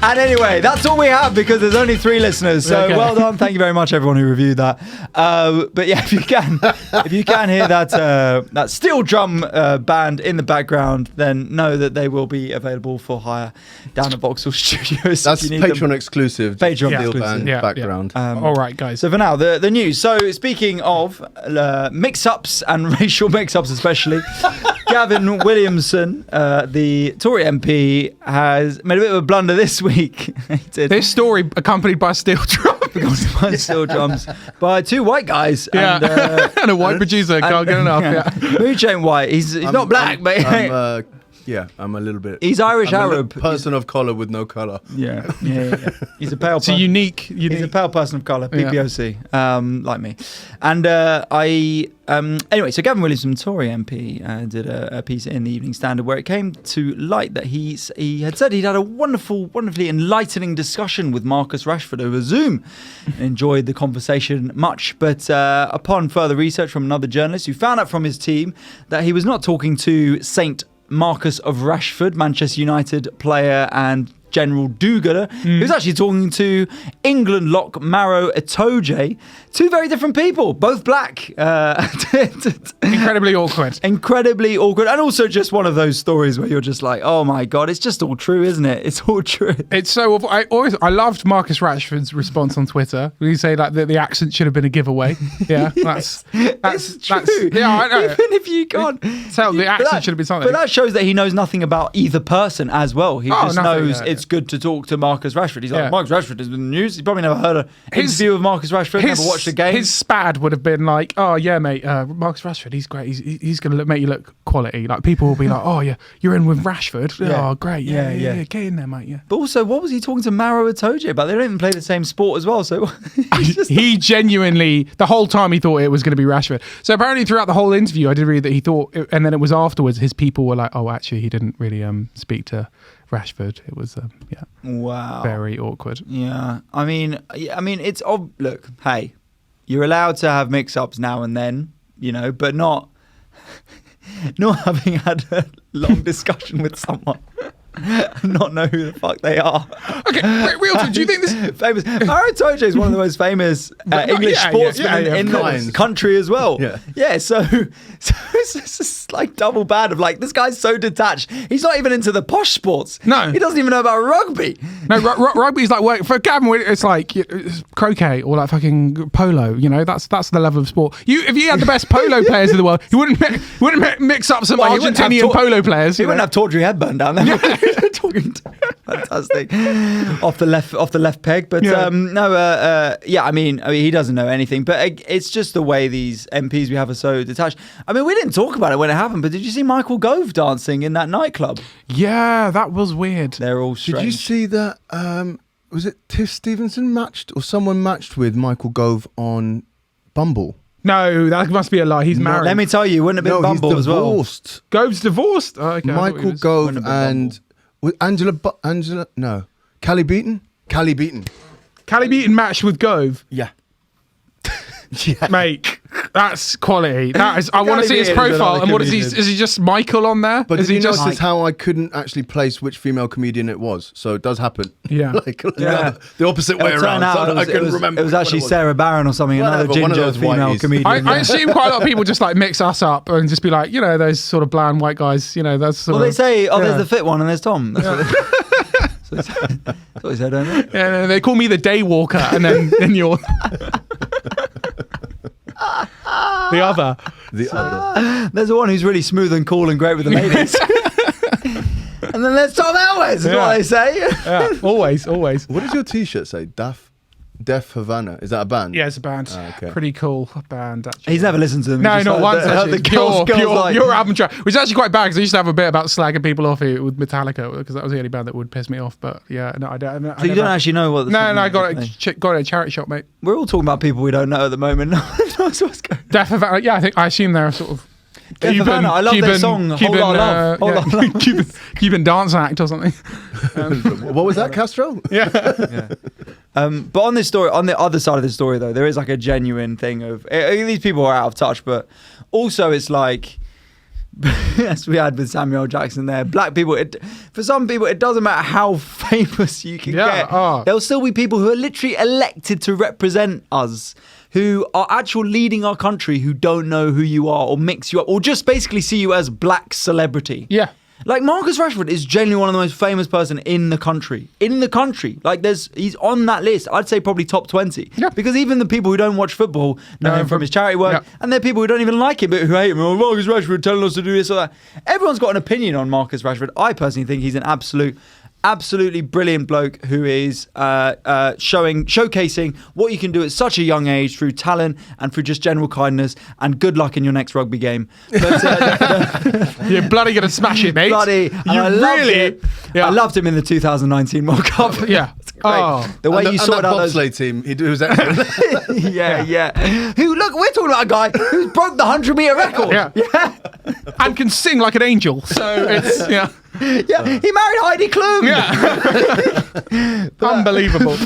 Speaker 2: And anyway, that's all we have because there's only 3 listeners. So
Speaker 1: Okay.
Speaker 2: well done. Thank you very much, everyone who reviewed that. But yeah, if you can hear that steel drum band in the background, then know that they will be available for hire down at Vauxhall Studios.
Speaker 3: That's
Speaker 2: if you need
Speaker 3: Patreon
Speaker 2: them.
Speaker 3: exclusive.
Speaker 2: Patreon
Speaker 3: Steel
Speaker 2: exclusive.
Speaker 3: band
Speaker 1: Yeah,
Speaker 3: background.
Speaker 1: All right, guys.
Speaker 2: So for now, the news. So speaking of mix-ups and racial mix-ups especially, Gavin Williamson, the Tory MP, has made a bit of a blunder this week. He did.
Speaker 1: This story accompanied by steel drum.
Speaker 2: Steel drums by 2 white guys.
Speaker 1: Yeah.
Speaker 2: And,
Speaker 1: And a white producer can't get enough. Yeah.
Speaker 2: Mooch ain't white. He's not black, but
Speaker 3: I'm a little bit.
Speaker 2: he's Irish
Speaker 3: I'm a
Speaker 2: Arab.
Speaker 3: person of color with no color.
Speaker 2: Yeah. He's a pale.
Speaker 1: It's a unique.
Speaker 2: He's a pale person of colour,
Speaker 1: Yeah.
Speaker 2: PPOC, like me. And anyway, so Gavin Williamson, Tory MP, did a piece in the Evening Standard where it came to light that he had said he'd had a wonderfully enlightening discussion with Marcus Rashford over Zoom. Enjoyed the conversation much, but upon further research from another journalist who found out from his team that he was not talking to Saint Marcus of Rashford, Manchester United player and general do-gooder. He was actually talking to England lock Maro Itoje. 2 very different people, both black.
Speaker 1: Incredibly awkward.
Speaker 2: Incredibly awkward. And also just one of those stories where you're just like, oh my God, it's just all true, isn't it? It's all true.
Speaker 1: It's so awful. I loved Marcus Rashford's response on Twitter. He say like the accent should have been a giveaway. Yeah,
Speaker 2: Yes, it's true.
Speaker 1: yeah, I know.
Speaker 2: Even if you can't
Speaker 1: Tell the accent should have been something.
Speaker 2: But that shows that he knows nothing about either person as well. He just
Speaker 1: nothing,
Speaker 2: knows it's good to talk to Marcus Rashford. He's like,
Speaker 1: Yeah.
Speaker 2: Marcus Rashford has been in the news. He's probably never heard an interview with Marcus Rashford, never watched a game.
Speaker 1: His spad would have been like, oh yeah, mate, Marcus Rashford, he's great. He's going to make you look quality. Like people will be like, oh yeah, you're in with Rashford.
Speaker 2: Yeah.
Speaker 1: Oh great, yeah, get in there, mate. Yeah.
Speaker 2: But also, what was he talking to Maro Itoje about? They don't even play the same sport as well. So
Speaker 1: He genuinely, the whole time he thought it was going to be Rashford. So apparently throughout the whole interview, I did read that he thought, and then it was afterwards, his people were like, oh, actually, he didn't really speak to Rashford. It was,
Speaker 2: wow,
Speaker 1: very awkward.
Speaker 2: Yeah, I mean, it's look. Hey, you're allowed to have mix-ups now and then, but not having had a long discussion with someone. Not know who the fuck they are.
Speaker 1: Okay, real talk, do you think this...
Speaker 2: famous? Maro Itoje is one of the most famous English sportsmen in the country as well. Yeah. So it's just like double bad of like, this guy's so detached. He's not even into the posh sports.
Speaker 1: No.
Speaker 2: He doesn't even know about rugby.
Speaker 1: No, rugby's like work for Gavin. It's like it's croquet or like fucking polo. That's the level of sport. If you had the best polo players in the world, you wouldn't mix up some Argentinian polo players.
Speaker 2: He wouldn't have Tawdry Hepburn down there. Talking to fantastic off the left peg, but I mean he doesn't know anything. But it's just the way these MPs we have are so detached. I mean, we didn't talk about it when it happened, but did you see Michael Gove dancing in that nightclub?
Speaker 1: Yeah, that was weird.
Speaker 2: They're all strange.
Speaker 3: Did you see that? Was it Tiff Stevenson matched or someone matched with Michael Gove on Bumble?
Speaker 1: No, that must be a lie. He's married.
Speaker 2: Let me tell you, wouldn't have been Bumble
Speaker 3: he's
Speaker 2: as well.
Speaker 3: divorced.
Speaker 1: Gove's divorced. Oh, okay,
Speaker 3: Michael Gove and Callie Beaton. Callie
Speaker 1: Beaton matched with Gove.
Speaker 3: Yeah.
Speaker 1: Mate, that's quality. That is. I want to see his profile. And what is he? Is he just Michael on there?
Speaker 3: But
Speaker 1: is
Speaker 3: did
Speaker 1: he
Speaker 3: you
Speaker 1: just
Speaker 3: notice how I couldn't actually place which female comedian it was? So it does happen.
Speaker 1: Yeah.
Speaker 3: The opposite way
Speaker 2: It'll turn
Speaker 3: around.
Speaker 2: out
Speaker 3: So I couldn't remember.
Speaker 2: It was actually Sarah Barron or something, another
Speaker 3: Whatever, one of
Speaker 2: ginger
Speaker 3: those
Speaker 2: female
Speaker 3: whiteys.
Speaker 2: comedian.
Speaker 1: I assume quite a lot of people just like mix us up and just be like, those sort of bland white guys. That's sort
Speaker 2: Well, they
Speaker 1: of,
Speaker 2: say,
Speaker 1: yeah.
Speaker 2: there's the fit one and there's Tom. That's what they say, don't they?
Speaker 1: Yeah, they call me the day walker, and then you're the other.
Speaker 3: The other.
Speaker 2: There's the one who's really smooth and cool and great with the ladies. And and then there's Tom Elwes, is what they say.
Speaker 1: Yeah, always.
Speaker 3: What does your T-shirt say? Def Havana. Is that a band?
Speaker 1: Yeah, it's a band.
Speaker 3: Okay.
Speaker 1: Pretty cool band, actually.
Speaker 2: He's never listened to them.
Speaker 1: No,
Speaker 2: He's
Speaker 1: not
Speaker 2: just
Speaker 1: once,
Speaker 2: heard
Speaker 1: actually.
Speaker 2: the girls like,
Speaker 1: Your album track, which is actually quite bad, because I used to have a bit about slagging people off with Metallica, because that was the only band that would piss me off. But yeah, no, I don't.
Speaker 2: So you don't actually know what the
Speaker 1: No,
Speaker 2: song
Speaker 1: I
Speaker 2: is,
Speaker 1: got it at a charity shop, mate.
Speaker 2: We're all talking about people we don't know at the moment. What's going on?
Speaker 1: Death of, yeah, I assume they're sort of
Speaker 2: Death of Havana. I love their song, Hold Our Love. Hold Our Love.
Speaker 1: Cuban dance act or something.
Speaker 3: What was that, Castro?
Speaker 1: Yeah.
Speaker 2: But on this story, on the other side of the story, though, there is like a genuine thing of these people are out of touch, but also it's like, as we had with Samuel L. Jackson there, black people, for some people, it doesn't matter how famous you can get. There'll still be people who are literally elected to represent us, who are actual leading our country, who don't know who you are or mix you up or just basically see you as black celebrity.
Speaker 1: Yeah.
Speaker 2: Like Marcus Rashford is genuinely one of the most famous person in the country. Like he's on that list. I'd say probably top 20.
Speaker 1: Yeah.
Speaker 2: Because even the people who don't watch football know him from his charity work. Yeah. And there are people who don't even like him but who hate him. Oh, Marcus Rashford telling us to do this or that. Everyone's got an opinion on Marcus Rashford. I personally think he's an absolutely brilliant bloke who is showcasing what you can do at such a young age through talent and through just general kindness, and good luck in your next rugby game. But,
Speaker 1: you're bloody gonna smash it, mate.
Speaker 2: Bloody, I loved it. Yeah. I loved him in the 2019 World Cup.
Speaker 1: Yeah.
Speaker 2: It's great. The way you sorted out those
Speaker 3: bobsleigh team, he was excellent.
Speaker 2: yeah. Who, look, we're talking about a guy who's broke the 100-meter record.
Speaker 1: Yeah. And can sing like an angel. So it's, yeah.
Speaker 2: Yeah, he married Heidi Klum.
Speaker 1: Yeah. Unbelievable.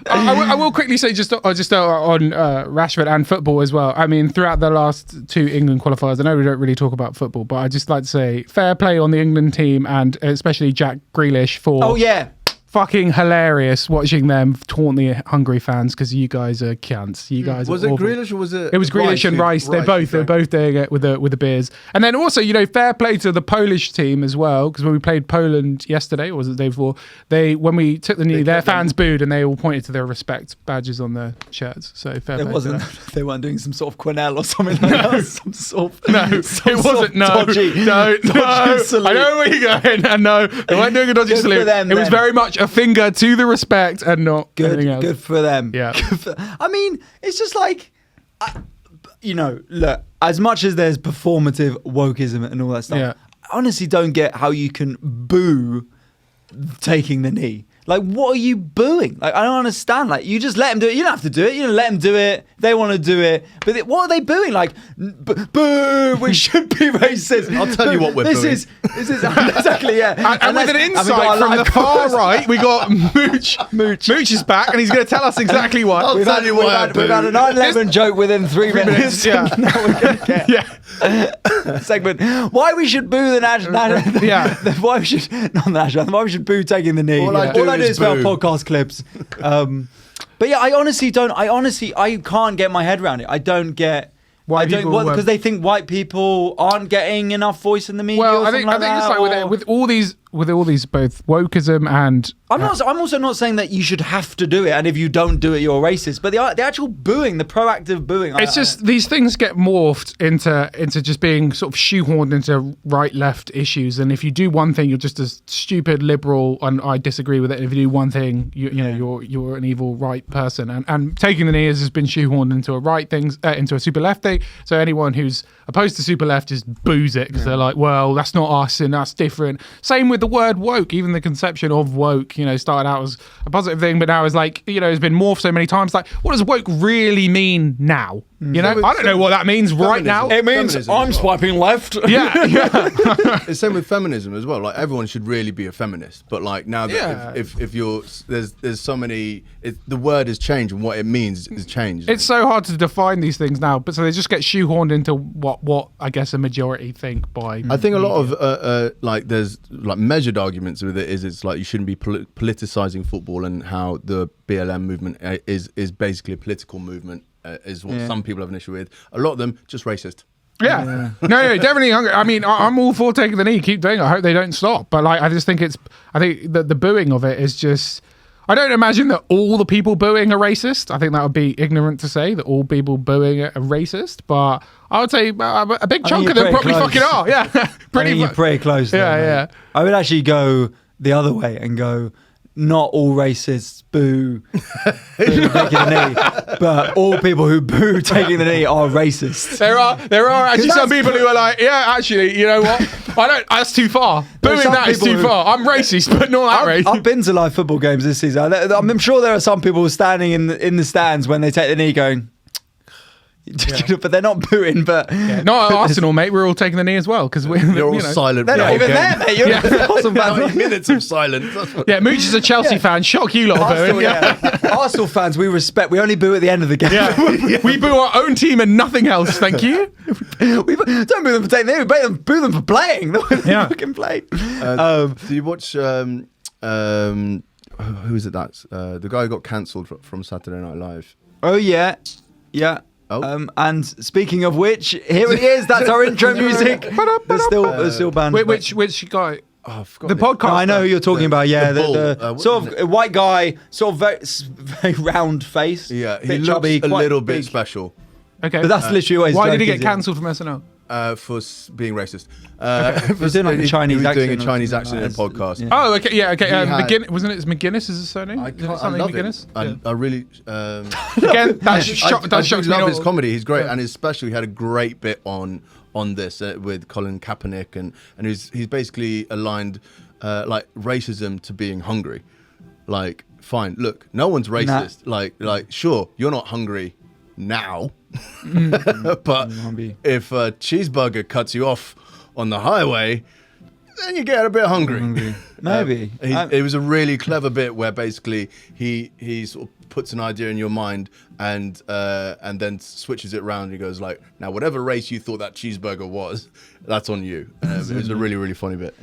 Speaker 1: I will quickly say just on Rashford and football as well. I mean, throughout the last two England qualifiers, I know we don't really talk about football, but I just like to say fair play on the England team, and especially Jack Grealish for...
Speaker 2: Oh, yeah.
Speaker 1: Fucking hilarious watching them taunt the Hungary fans, because you guys are cunts. You guys
Speaker 3: was
Speaker 1: are
Speaker 3: it
Speaker 1: awful.
Speaker 3: Grealish or was it?
Speaker 1: It was Grealish and Rice. They're both doing it with the beers. And then also, fair play to the Polish team as well, because when we played Poland yesterday, or was it the day before? When we took the knee, their fans booed and they all pointed to their respect badges on their shirts. So fair play.
Speaker 2: They weren't doing some sort of Quenelle or something like that. Some sort of
Speaker 1: it wasn't. Dodgy salute. I know where you're going. And no, they weren't doing a dodgy salute. It was very much a finger to the respect and not anything else.
Speaker 2: Good for them.
Speaker 1: Yeah.
Speaker 2: I mean, it's just like, look, as much as there's performative wokeism and all that stuff, I honestly don't get how you can boo taking the knee. Like, what are you booing? Like, I don't understand. Like, you just let them do it. You don't have to do it. You don't let them do it. They want to do it. But what are they booing? Like, boo, we should be racist.
Speaker 3: I'll tell you what we're booing.
Speaker 2: This is exactly, yeah.
Speaker 1: And with an insight from the far right, we got Mooch. Mooch is back, and he's going to tell us exactly what.
Speaker 3: I'll tell you what.
Speaker 2: We've had a 9/11 joke within 3 minutes.
Speaker 1: Yeah.
Speaker 2: Now we're going to get segment. Why we should boo the national? Why we should not the national? Why we should boo taking the knee? All I do is about podcast clips. But yeah, I can't get my head around it. I don't get why because they think white people aren't getting enough voice in the media.
Speaker 1: Well,
Speaker 2: or
Speaker 1: I think
Speaker 2: like
Speaker 1: it's like with all these both wokeism and
Speaker 2: I'm also not saying that you should have to do it, and if you don't do it, you're racist. But the actual booing, the proactive booing,
Speaker 1: it's just these things get morphed into just being sort of shoehorned into right-left issues. And if you do one thing, you're just a stupid liberal, and I disagree with it. And if you do one thing, you're an evil right person. And taking the knee has been shoehorned into a right thing, into a super left thing. So anyone who's opposed to super left just boos it because they're like, well, that's not us and that's different. Same with the word woke. Even the conception of woke, started out as a positive thing, but now is like, it's been morphed so many times. Like, what does woke really mean now? I don't know what that means right now.
Speaker 2: It means I'm swiping left.
Speaker 1: Yeah.
Speaker 3: It's same with feminism as well. Like, everyone should really be a feminist, but like now that if you're there's so many, the word has changed and what it means has changed.
Speaker 1: It's so hard to define these things now, but so they just get shoehorned into what I guess a majority think by.
Speaker 3: I think a lot of like there's like measured arguments with it. It's like you shouldn't be politicizing football, and how the BLM movement is basically a political movement. Is what some people have an issue with. A lot of them just racist.
Speaker 1: Yeah. No, definitely hungry. I mean, I'm all for taking the knee. Keep doing it. I hope they don't stop. But like, I think the booing of it is just I don't imagine that all the people booing are racist. I think that would be ignorant to say that all people booing are racist, but I would say a big chunk of them probably fucking are. Yeah,
Speaker 2: You're pretty close.
Speaker 1: Yeah,
Speaker 2: there,
Speaker 1: yeah.
Speaker 2: I would actually go the other way and go, not all racists boo taking the knee, but all people who boo taking the knee are racist.
Speaker 1: There are actually some people who are like, yeah, actually, you know what? That's too far. Booing that is too far. I'm racist, but not that racist.
Speaker 2: I've been to live football games this season. I'm sure there are some people standing in the stands when they take the knee going, but they're not booing. But
Speaker 1: not at Arsenal, mate. We're all taking the kney as well because
Speaker 3: you're all silent.
Speaker 2: They're
Speaker 3: for the
Speaker 2: not
Speaker 3: whole
Speaker 2: even
Speaker 3: game.
Speaker 2: there, mate. You're Arsenal fans.
Speaker 3: 90 minutes of silence.
Speaker 1: Yeah, Mooch is a Chelsea fan. Shock you lot of booing.
Speaker 2: Arsenal, Arsenal fans, we respect. We only boo at the end of the game.
Speaker 1: Yeah. We boo our own team and nothing else. Thank you.
Speaker 2: Don't boo them for taking the knee. We boo them for playing. They fucking play.
Speaker 3: Do you watch? Who is it? That's the guy who got cancelled from Saturday Night Live.
Speaker 2: Oh yeah.
Speaker 3: Oh.
Speaker 2: And speaking of which, here it is. That's our intro music. They're still banned.
Speaker 1: Which guy?
Speaker 3: Oh, I forgot
Speaker 1: The podcast.
Speaker 2: I know who you're talking about. Yeah,
Speaker 3: the bull.
Speaker 2: the
Speaker 3: What
Speaker 2: sort
Speaker 3: is
Speaker 2: of a white guy, sort of very round face.
Speaker 3: Yeah, he
Speaker 2: bit
Speaker 3: looks
Speaker 2: chubby,
Speaker 3: a
Speaker 2: quite
Speaker 3: little bit
Speaker 2: big.
Speaker 3: special
Speaker 1: Okay.
Speaker 2: But that's literally what his
Speaker 1: Why did he
Speaker 2: joke
Speaker 1: get
Speaker 2: is, yeah.
Speaker 1: cancelled from SNL?
Speaker 3: for being racist.
Speaker 2: He was doing like a Chinese
Speaker 3: he was doing
Speaker 2: accent
Speaker 3: a
Speaker 2: or
Speaker 3: Chinese
Speaker 2: something
Speaker 3: accent
Speaker 2: like
Speaker 3: in a
Speaker 2: that.
Speaker 3: podcast.
Speaker 2: Yeah.
Speaker 1: Oh, okay, yeah, okay.
Speaker 3: had-
Speaker 1: Wasn't it? McGuinness is his surname?
Speaker 3: I
Speaker 1: Is it
Speaker 3: love
Speaker 1: something
Speaker 3: him.
Speaker 1: McGuinness?
Speaker 3: I really.
Speaker 1: Again, that
Speaker 3: I
Speaker 1: shocks me.
Speaker 3: love his
Speaker 1: not-
Speaker 3: comedy. He's great, and especially he had a great bit on this with Colin Kaepernick, and he's basically aligned like racism to being hungry. Like, fine, look, no one's racist. Like, sure, you're not hungry now, but if a cheeseburger cuts you off on the highway, then you get a bit hungry.
Speaker 2: Maybe.
Speaker 3: It was a really clever bit where basically he sort of puts an idea in your mind and then switches it around. He goes like, now whatever race you thought that cheeseburger was, that's on you. It was a really, really funny bit,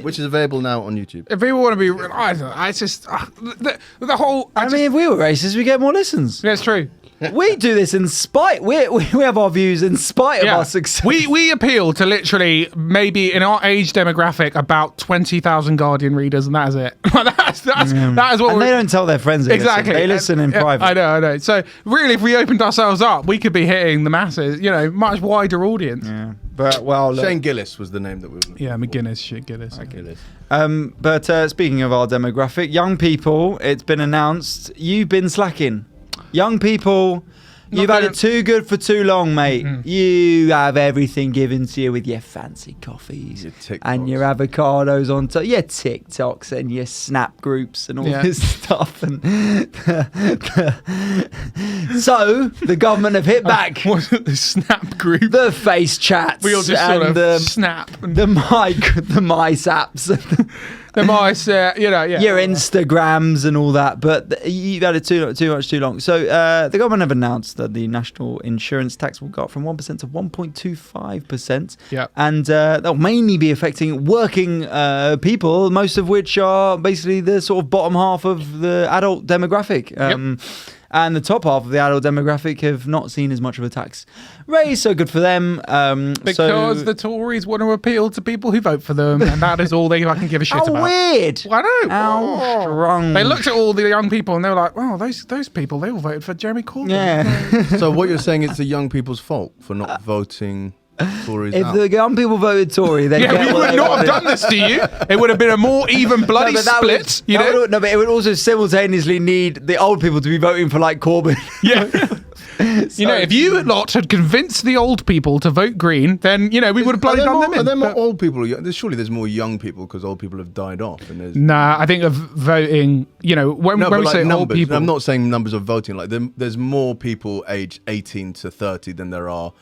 Speaker 3: which is available now on YouTube.
Speaker 1: If people want to be, I don't know. I just the whole.
Speaker 2: I mean, if we were racist, we get more listens.
Speaker 1: Yeah, it's true.
Speaker 2: We do this in spite. We have our views in spite of our success.
Speaker 1: We appeal to literally maybe in our age demographic about 20,000 Guardian readers, and that is it. that is what.
Speaker 2: And they don't tell their friends. They listen in private.
Speaker 1: I know. So really, if we opened ourselves up, we could be hitting the masses. You know, much wider audience.
Speaker 2: Yeah. But well, look.
Speaker 3: Shane Gillis was the name that we were looking for.
Speaker 1: McGuinness, shit, Gillis.
Speaker 3: Gillis.
Speaker 2: But speaking of our demographic, young people, it's been announced you've been slacking. Young people, you've had it too good for too long, mate. You have everything given to you with your fancy coffees and your avocados on top, your TikToks and your Snap groups and all this stuff. And so the government have hit back.
Speaker 1: Was it the Snap group?
Speaker 2: The face chats.
Speaker 1: We all just
Speaker 2: and
Speaker 1: sort of
Speaker 2: the
Speaker 1: snap.
Speaker 2: The mice apps.
Speaker 1: The mice,
Speaker 2: your Instagrams and all that, but you've had it too long. So the government have announced that the national insurance tax will go up from 1% to 1.25%.
Speaker 1: Yeah,
Speaker 2: and that'll mainly be affecting working people, most of which are basically the sort of bottom half of the adult demographic. And the top half of the adult demographic have not seen as much of a tax raise, so good for them.
Speaker 1: Because the Tories want to appeal to people who vote for them, and that is all they fucking give a shit
Speaker 2: How
Speaker 1: about.
Speaker 2: weird!
Speaker 1: I know.
Speaker 2: How strong.
Speaker 1: They looked at all the young people and they were like, "Wow, those people, they all voted for Jeremy Corbyn."
Speaker 2: Yeah.
Speaker 3: So what you're saying is the young people's fault for not voting Tories
Speaker 2: If
Speaker 3: out?
Speaker 2: the young people voted Tory, they
Speaker 1: we would not have done this to you. It would have been a more even bloody split.
Speaker 2: But it would also simultaneously need the old people to be voting for like Corbyn.
Speaker 1: Yeah. If you lot had convinced the old people to vote Green, then we would have bloody done them in.
Speaker 3: Are there more old people? Surely there's more young people because old people have died off. And
Speaker 1: nah, I think of voting. When we say
Speaker 3: numbers,
Speaker 1: old people,
Speaker 3: I'm not saying numbers of voting. Like there's more people aged 18 to 30 than there are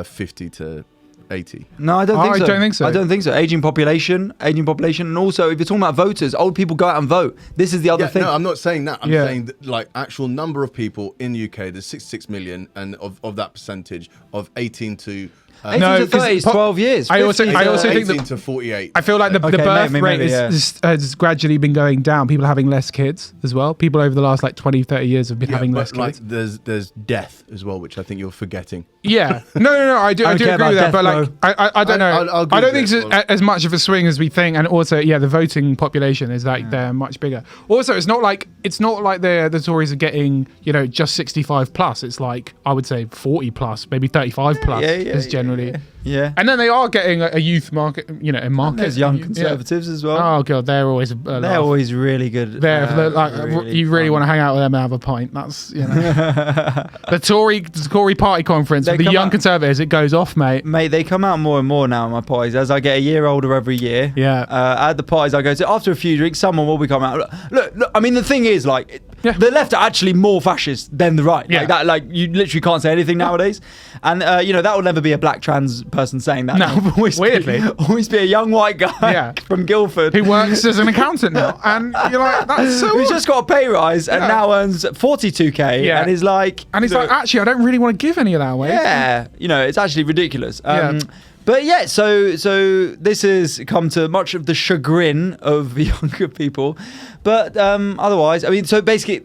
Speaker 3: 50 to 80.
Speaker 2: No, I don't think so.
Speaker 1: I don't think so.
Speaker 2: I don't think so. Aging population, and also if you're talking about voters, old people go out and vote. This is the other thing.
Speaker 3: No, I'm not saying that. I'm saying that, like actual number of people in the UK. There's 66 million, and of that percentage of 18 to
Speaker 2: 18
Speaker 1: No,
Speaker 2: to 30 is
Speaker 1: 'cause
Speaker 2: 12 years.
Speaker 1: I also
Speaker 2: 50 to-
Speaker 1: think
Speaker 3: 18
Speaker 1: that
Speaker 3: to 48.
Speaker 1: I feel like the
Speaker 2: Okay,
Speaker 1: birth
Speaker 2: maybe,
Speaker 1: rate
Speaker 2: yeah.
Speaker 1: has gradually been going down. People are having less kids as well. People over the last like 20, 30 years have been having
Speaker 3: but,
Speaker 1: less kids.
Speaker 3: like, there's death as well, which I think you're forgetting.
Speaker 1: Yeah, no. I do
Speaker 2: I don't
Speaker 1: agree
Speaker 2: care
Speaker 1: with that,
Speaker 2: about
Speaker 1: but
Speaker 2: death,
Speaker 1: like I don't know.
Speaker 3: I'll
Speaker 1: I don't
Speaker 3: agree
Speaker 1: think
Speaker 3: with
Speaker 1: it's
Speaker 3: it.
Speaker 1: as much of a swing as we think, and also the voting population is like they're much bigger. Also, it's not like the Tories are getting just 65 plus. It's like I would say 40 plus, maybe 35 plus is generally.
Speaker 2: Yeah.
Speaker 1: And then they are getting a youth market, a market.
Speaker 2: There's young
Speaker 1: Yeah.
Speaker 2: Conservatives as well.
Speaker 1: Oh god, they're always
Speaker 2: They're always really good.
Speaker 1: they're like you really
Speaker 2: fun.
Speaker 1: want to hang out with them and have a pint. That's the Tory party conference
Speaker 2: They
Speaker 1: with the
Speaker 2: come
Speaker 1: young
Speaker 2: out-
Speaker 1: Conservatives. It goes off, mate.
Speaker 2: Mate, they come out more and more now, my parties. As I get a year older every year.
Speaker 1: Yeah.
Speaker 2: At the parties I go to, after a few drinks, someone will be coming out. Look. I mean, the thing is, like,
Speaker 1: Yeah.
Speaker 2: the left are actually more fascist than the right.
Speaker 1: Yeah.
Speaker 2: Like that. Like, you literally can't say anything nowadays. And that will never be a black trans person saying that.
Speaker 1: No,
Speaker 2: That'll always
Speaker 1: weirdly.
Speaker 2: always be a young white guy from Guildford
Speaker 1: Who works as an accountant now, and you're like, that's so.
Speaker 2: who's
Speaker 1: odd.
Speaker 2: just got a pay rise and
Speaker 1: Yeah.
Speaker 2: now earns 42k.
Speaker 1: Yeah.
Speaker 2: And is like,
Speaker 1: And he's like, actually, I don't really want to give any of that away.
Speaker 2: yeah, it's actually ridiculous.
Speaker 1: Yeah.
Speaker 2: But yeah, so this has come to much of the chagrin of younger people. But otherwise, I mean, so basically,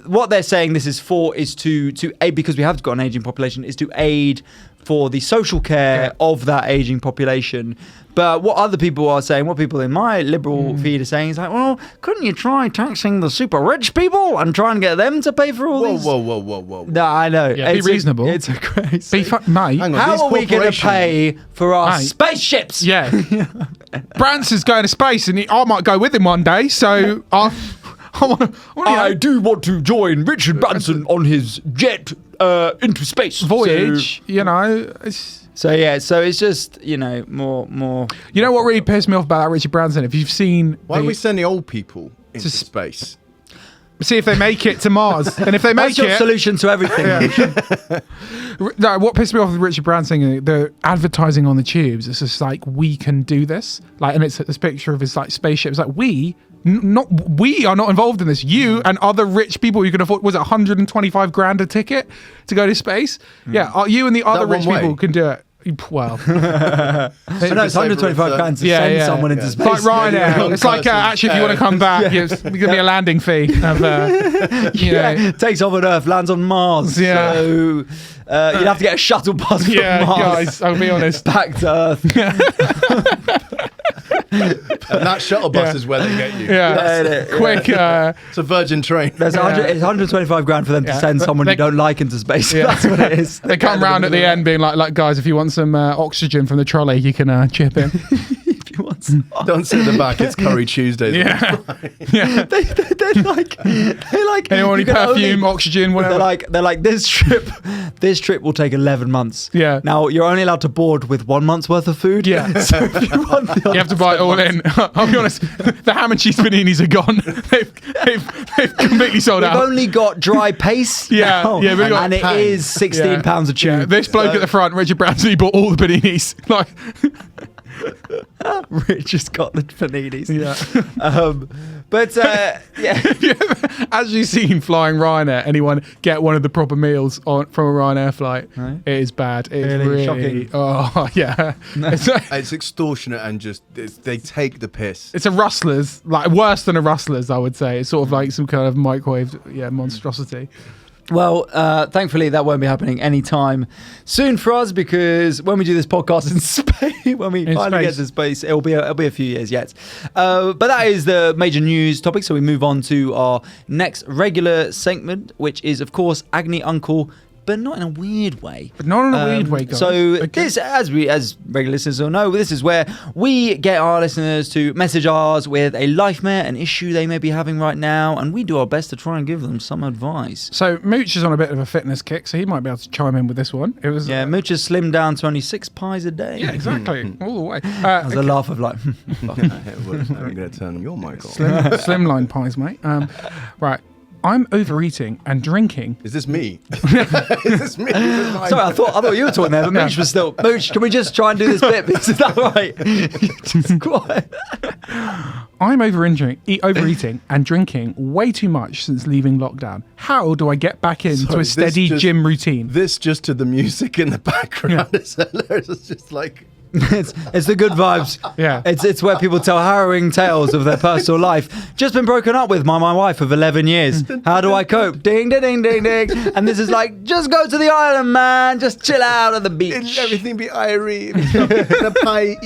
Speaker 2: what they're saying this is for is to aid, because we have got an aging population, is to aid for the social care of that aging population. But what other people are saying, what people in my liberal feed are saying is like, well, couldn't you try taxing the super rich people and try and get them to pay for all these?
Speaker 3: Whoa.
Speaker 2: No, I know.
Speaker 1: Yeah, be reasonable.
Speaker 2: It's a crazy.
Speaker 1: Mate.
Speaker 3: Hang on.
Speaker 2: How
Speaker 3: These
Speaker 2: are we going to
Speaker 3: corporations-
Speaker 2: pay for our
Speaker 1: Mate.
Speaker 2: spaceships?
Speaker 1: Yeah. Branson's going to space, and I might go with him one day. So I want
Speaker 2: I
Speaker 1: to
Speaker 2: do want to join Richard Branson on his jet into space.
Speaker 1: voyage. It's.
Speaker 2: So it's just more.
Speaker 1: You know what really pissed me off about that Richard Branson? If you've seen,
Speaker 3: Why don't we send the old people into
Speaker 1: Just-
Speaker 3: space?
Speaker 1: see if they make it to Mars, and if they make
Speaker 2: That's your
Speaker 1: it,
Speaker 2: solution to everything.
Speaker 1: No, what pissed me off with Richard Branson, the advertising on the tubes, it's just like, we can do this. Like, and it's this picture of his like spaceship. It's like, we are not involved in this. You and other rich people who can afford, was it 125 grand a ticket to go to space? Yeah, you and the other
Speaker 3: one
Speaker 1: rich
Speaker 3: way?
Speaker 1: people can do it. Well,
Speaker 2: I know it's 125 grand to
Speaker 1: Yeah,
Speaker 2: send
Speaker 1: yeah.
Speaker 2: someone into
Speaker 3: Yeah.
Speaker 2: space.
Speaker 1: like Ryanair. It's like, actually, if you want to come back, it's going to be a landing fee of,
Speaker 2: Takes off on Earth, lands on Mars.
Speaker 1: Yeah.
Speaker 2: So you'd have to get a shuttle bus from
Speaker 1: yeah,
Speaker 2: Mars
Speaker 1: guys, I'll be honest.
Speaker 2: back to Earth.
Speaker 3: And that shuttle bus is where they get you.
Speaker 1: Yeah, quick.
Speaker 3: It's a Virgin train.
Speaker 2: There's 100, it's 125 grand for them to send someone
Speaker 1: They-
Speaker 2: you don't like into space.
Speaker 1: Yeah.
Speaker 2: That's what it is.
Speaker 1: They come round at the end being like, guys, if you want some oxygen from the trolley, you can chip in.
Speaker 2: If you want some-
Speaker 3: Don't sit at the back. It's Curry Tuesdays.
Speaker 1: Yeah. Yeah.
Speaker 2: they're like
Speaker 1: Anyone
Speaker 2: you
Speaker 1: need
Speaker 2: can
Speaker 1: perfume,
Speaker 2: only-
Speaker 1: oxygen, whatever.
Speaker 2: They're like this trip will take 11 months.
Speaker 1: Yeah.
Speaker 2: Now you're only allowed to board with 1 month's worth of food.
Speaker 1: Yeah.
Speaker 2: So if you want the
Speaker 1: You have to buy it all in. I'll be honest, the ham and cheese paninis are gone. They've completely sold
Speaker 2: We've
Speaker 1: out.
Speaker 2: only got dry paste.
Speaker 1: Yeah,
Speaker 2: now,
Speaker 1: yeah, we've got
Speaker 2: and it
Speaker 3: tang.
Speaker 2: is 16
Speaker 1: Yeah.
Speaker 2: pounds a tube.
Speaker 1: Yeah, this bloke at the front, Richard Branson, he bought all the paninis. Like,
Speaker 2: Rich has got the paninis.
Speaker 1: yeah.
Speaker 2: But yeah.
Speaker 1: As you've seen flying Ryanair, anyone get one of the proper meals from a Ryanair flight?
Speaker 2: Right.
Speaker 1: It is bad. It is
Speaker 2: Really
Speaker 1: really
Speaker 2: shocking.
Speaker 1: Oh yeah.
Speaker 3: It's extortionate and just they take the piss.
Speaker 1: It's a Rustlers, like worse than a Rustlers, I would say. It's sort of like some kind of microwave, monstrosity.
Speaker 2: Well, thankfully that won't be happening anytime soon for us, because when we do this podcast in space, when we finally get to space, it'll be a few years yet. But that is the major news topic. So we move on to our next regular segment, which is of course Agony Uncle, but not in a weird way.
Speaker 1: But not in a weird way, guys.
Speaker 2: So
Speaker 1: Okay.
Speaker 2: this, as regular listeners will know, this is where we get our listeners to message us with a lifemare, an issue they may be having right now, and we do our best to try and give them some advice.
Speaker 1: So Mooch is on a bit of a fitness kick, so he might be able to chime in with this one. It was
Speaker 2: Yeah, Mooch has slimmed down to only 6 pies a day.
Speaker 1: yeah, exactly, all the way.
Speaker 2: As a laugh of like,
Speaker 3: I'm going to turn your mic off.
Speaker 1: Slimline pies, mate. Right. I'm overeating and drinking.
Speaker 3: Is this me? Is this me?
Speaker 2: Sorry, I thought you were talking there, but Mooch was still. Mooch, can we just try and do this bit? Is that right? Just quiet.
Speaker 1: I'm overeating and drinking way too much since leaving lockdown. How do I get back into a steady gym routine?
Speaker 3: This just to the music in the background is hilarious. It's just like...
Speaker 2: It's the good vibes.
Speaker 1: Yeah.
Speaker 2: It's where people tell harrowing tales of their personal life. Just been broken up with by my wife of 11 years. How do I cope? Ding, ding, ding, ding, ding. And this is like, just go to the island, man. Just chill out on the beach.
Speaker 3: Everything be irie. The pie.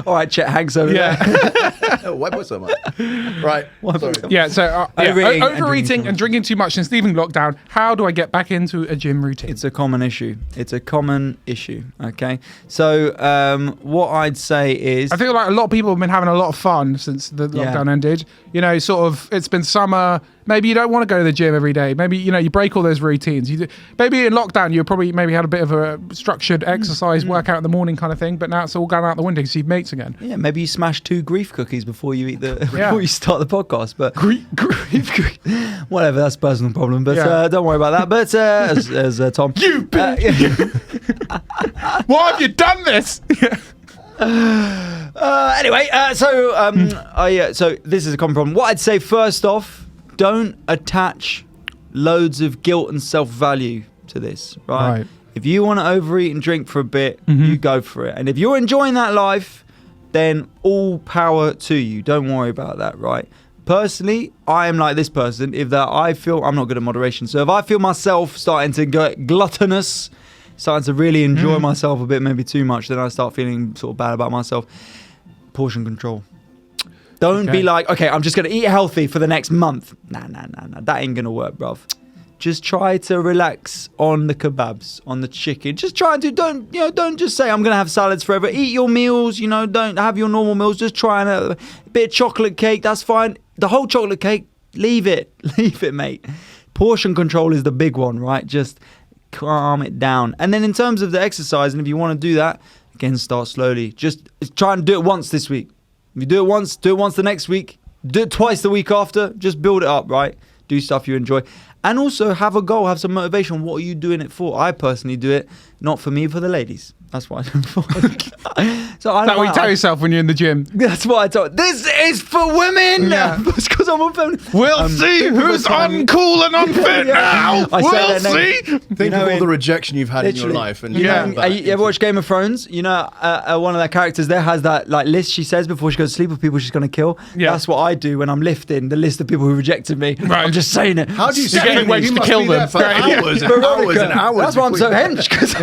Speaker 2: All right, Chet Hanks over there.
Speaker 3: Oh, why put so much? Right. Sorry.
Speaker 1: Yeah, so overeating and drinking too much since leaving lockdown. How do I get back into a gym routine?
Speaker 2: It's a common issue. Okay. So what I'd say is...
Speaker 1: I feel like a lot of people have been having a lot of fun since the lockdown ended. You know, sort of, it's been summer. Maybe you don't want to go to the gym every day. Maybe, you know, you break all those routines. Maybe in lockdown, you probably maybe had a bit of a structured exercise workout in the morning kind of thing, but now it's all gone out the window to see mates again.
Speaker 2: Yeah, maybe you smash 2 grief cookies before you eat before you start the podcast. But
Speaker 1: Grief.
Speaker 2: whatever, that's a personal problem. But don't worry about that. But as Tom,
Speaker 1: You bitch! Why have you done this?
Speaker 2: Anyway, so this is a common problem. What I'd say first off, don't attach loads of guilt and self-value to this, right? If you want to overeat and drink for a bit, you go for it. And if you're enjoying that life, then all power to you. Don't worry about that, right? Personally, I am like this person. If that I feel, I'm not good at moderation. So if I feel myself starting to get gluttonous, starting to really enjoy myself a bit, maybe too much, then I start feeling sort of bad about myself. Portion control. Don't be like, okay, I'm just going to eat healthy for the next month. Nah. That ain't going to work, bruv. Just try to relax on the kebabs, on the chicken. Just try and don't just say I'm going to have salads forever. Eat your meals, don't have your normal meals. Just try and a bit of chocolate cake. That's fine. The whole chocolate cake, leave it. Leave it, mate. Portion control is the big one, right? Just calm it down. And then in terms of the exercise, and if you want to do that, again, start slowly. Just try and do it once this week. If you do it once the next week. Do it twice the week after. Just build it up, right? Do stuff you enjoy. And also have a goal, have some motivation. What are you doing it for? I personally do it, not for me, for the ladies. That's what I do it for. So I
Speaker 1: Is that what you tell yourself when you're in the gym?
Speaker 2: That's what I told. This is for women!
Speaker 1: Yeah.
Speaker 2: It's because I'm a feminist.
Speaker 1: We'll see who's uncool and unfit now. We'll see.
Speaker 3: Think of all the rejection you've had in your life. And
Speaker 2: You ever watch Game of Thrones? One of their characters there has that list she says before she goes to sleep of people she's going to kill.
Speaker 1: Yeah.
Speaker 2: That's what I do when I'm lifting the list of people who rejected me.
Speaker 1: Right.
Speaker 2: I'm just saying it.
Speaker 3: How do you
Speaker 1: You're getting ways to kill them.
Speaker 3: For hours and hours and hours.
Speaker 2: That's why I'm so hench, because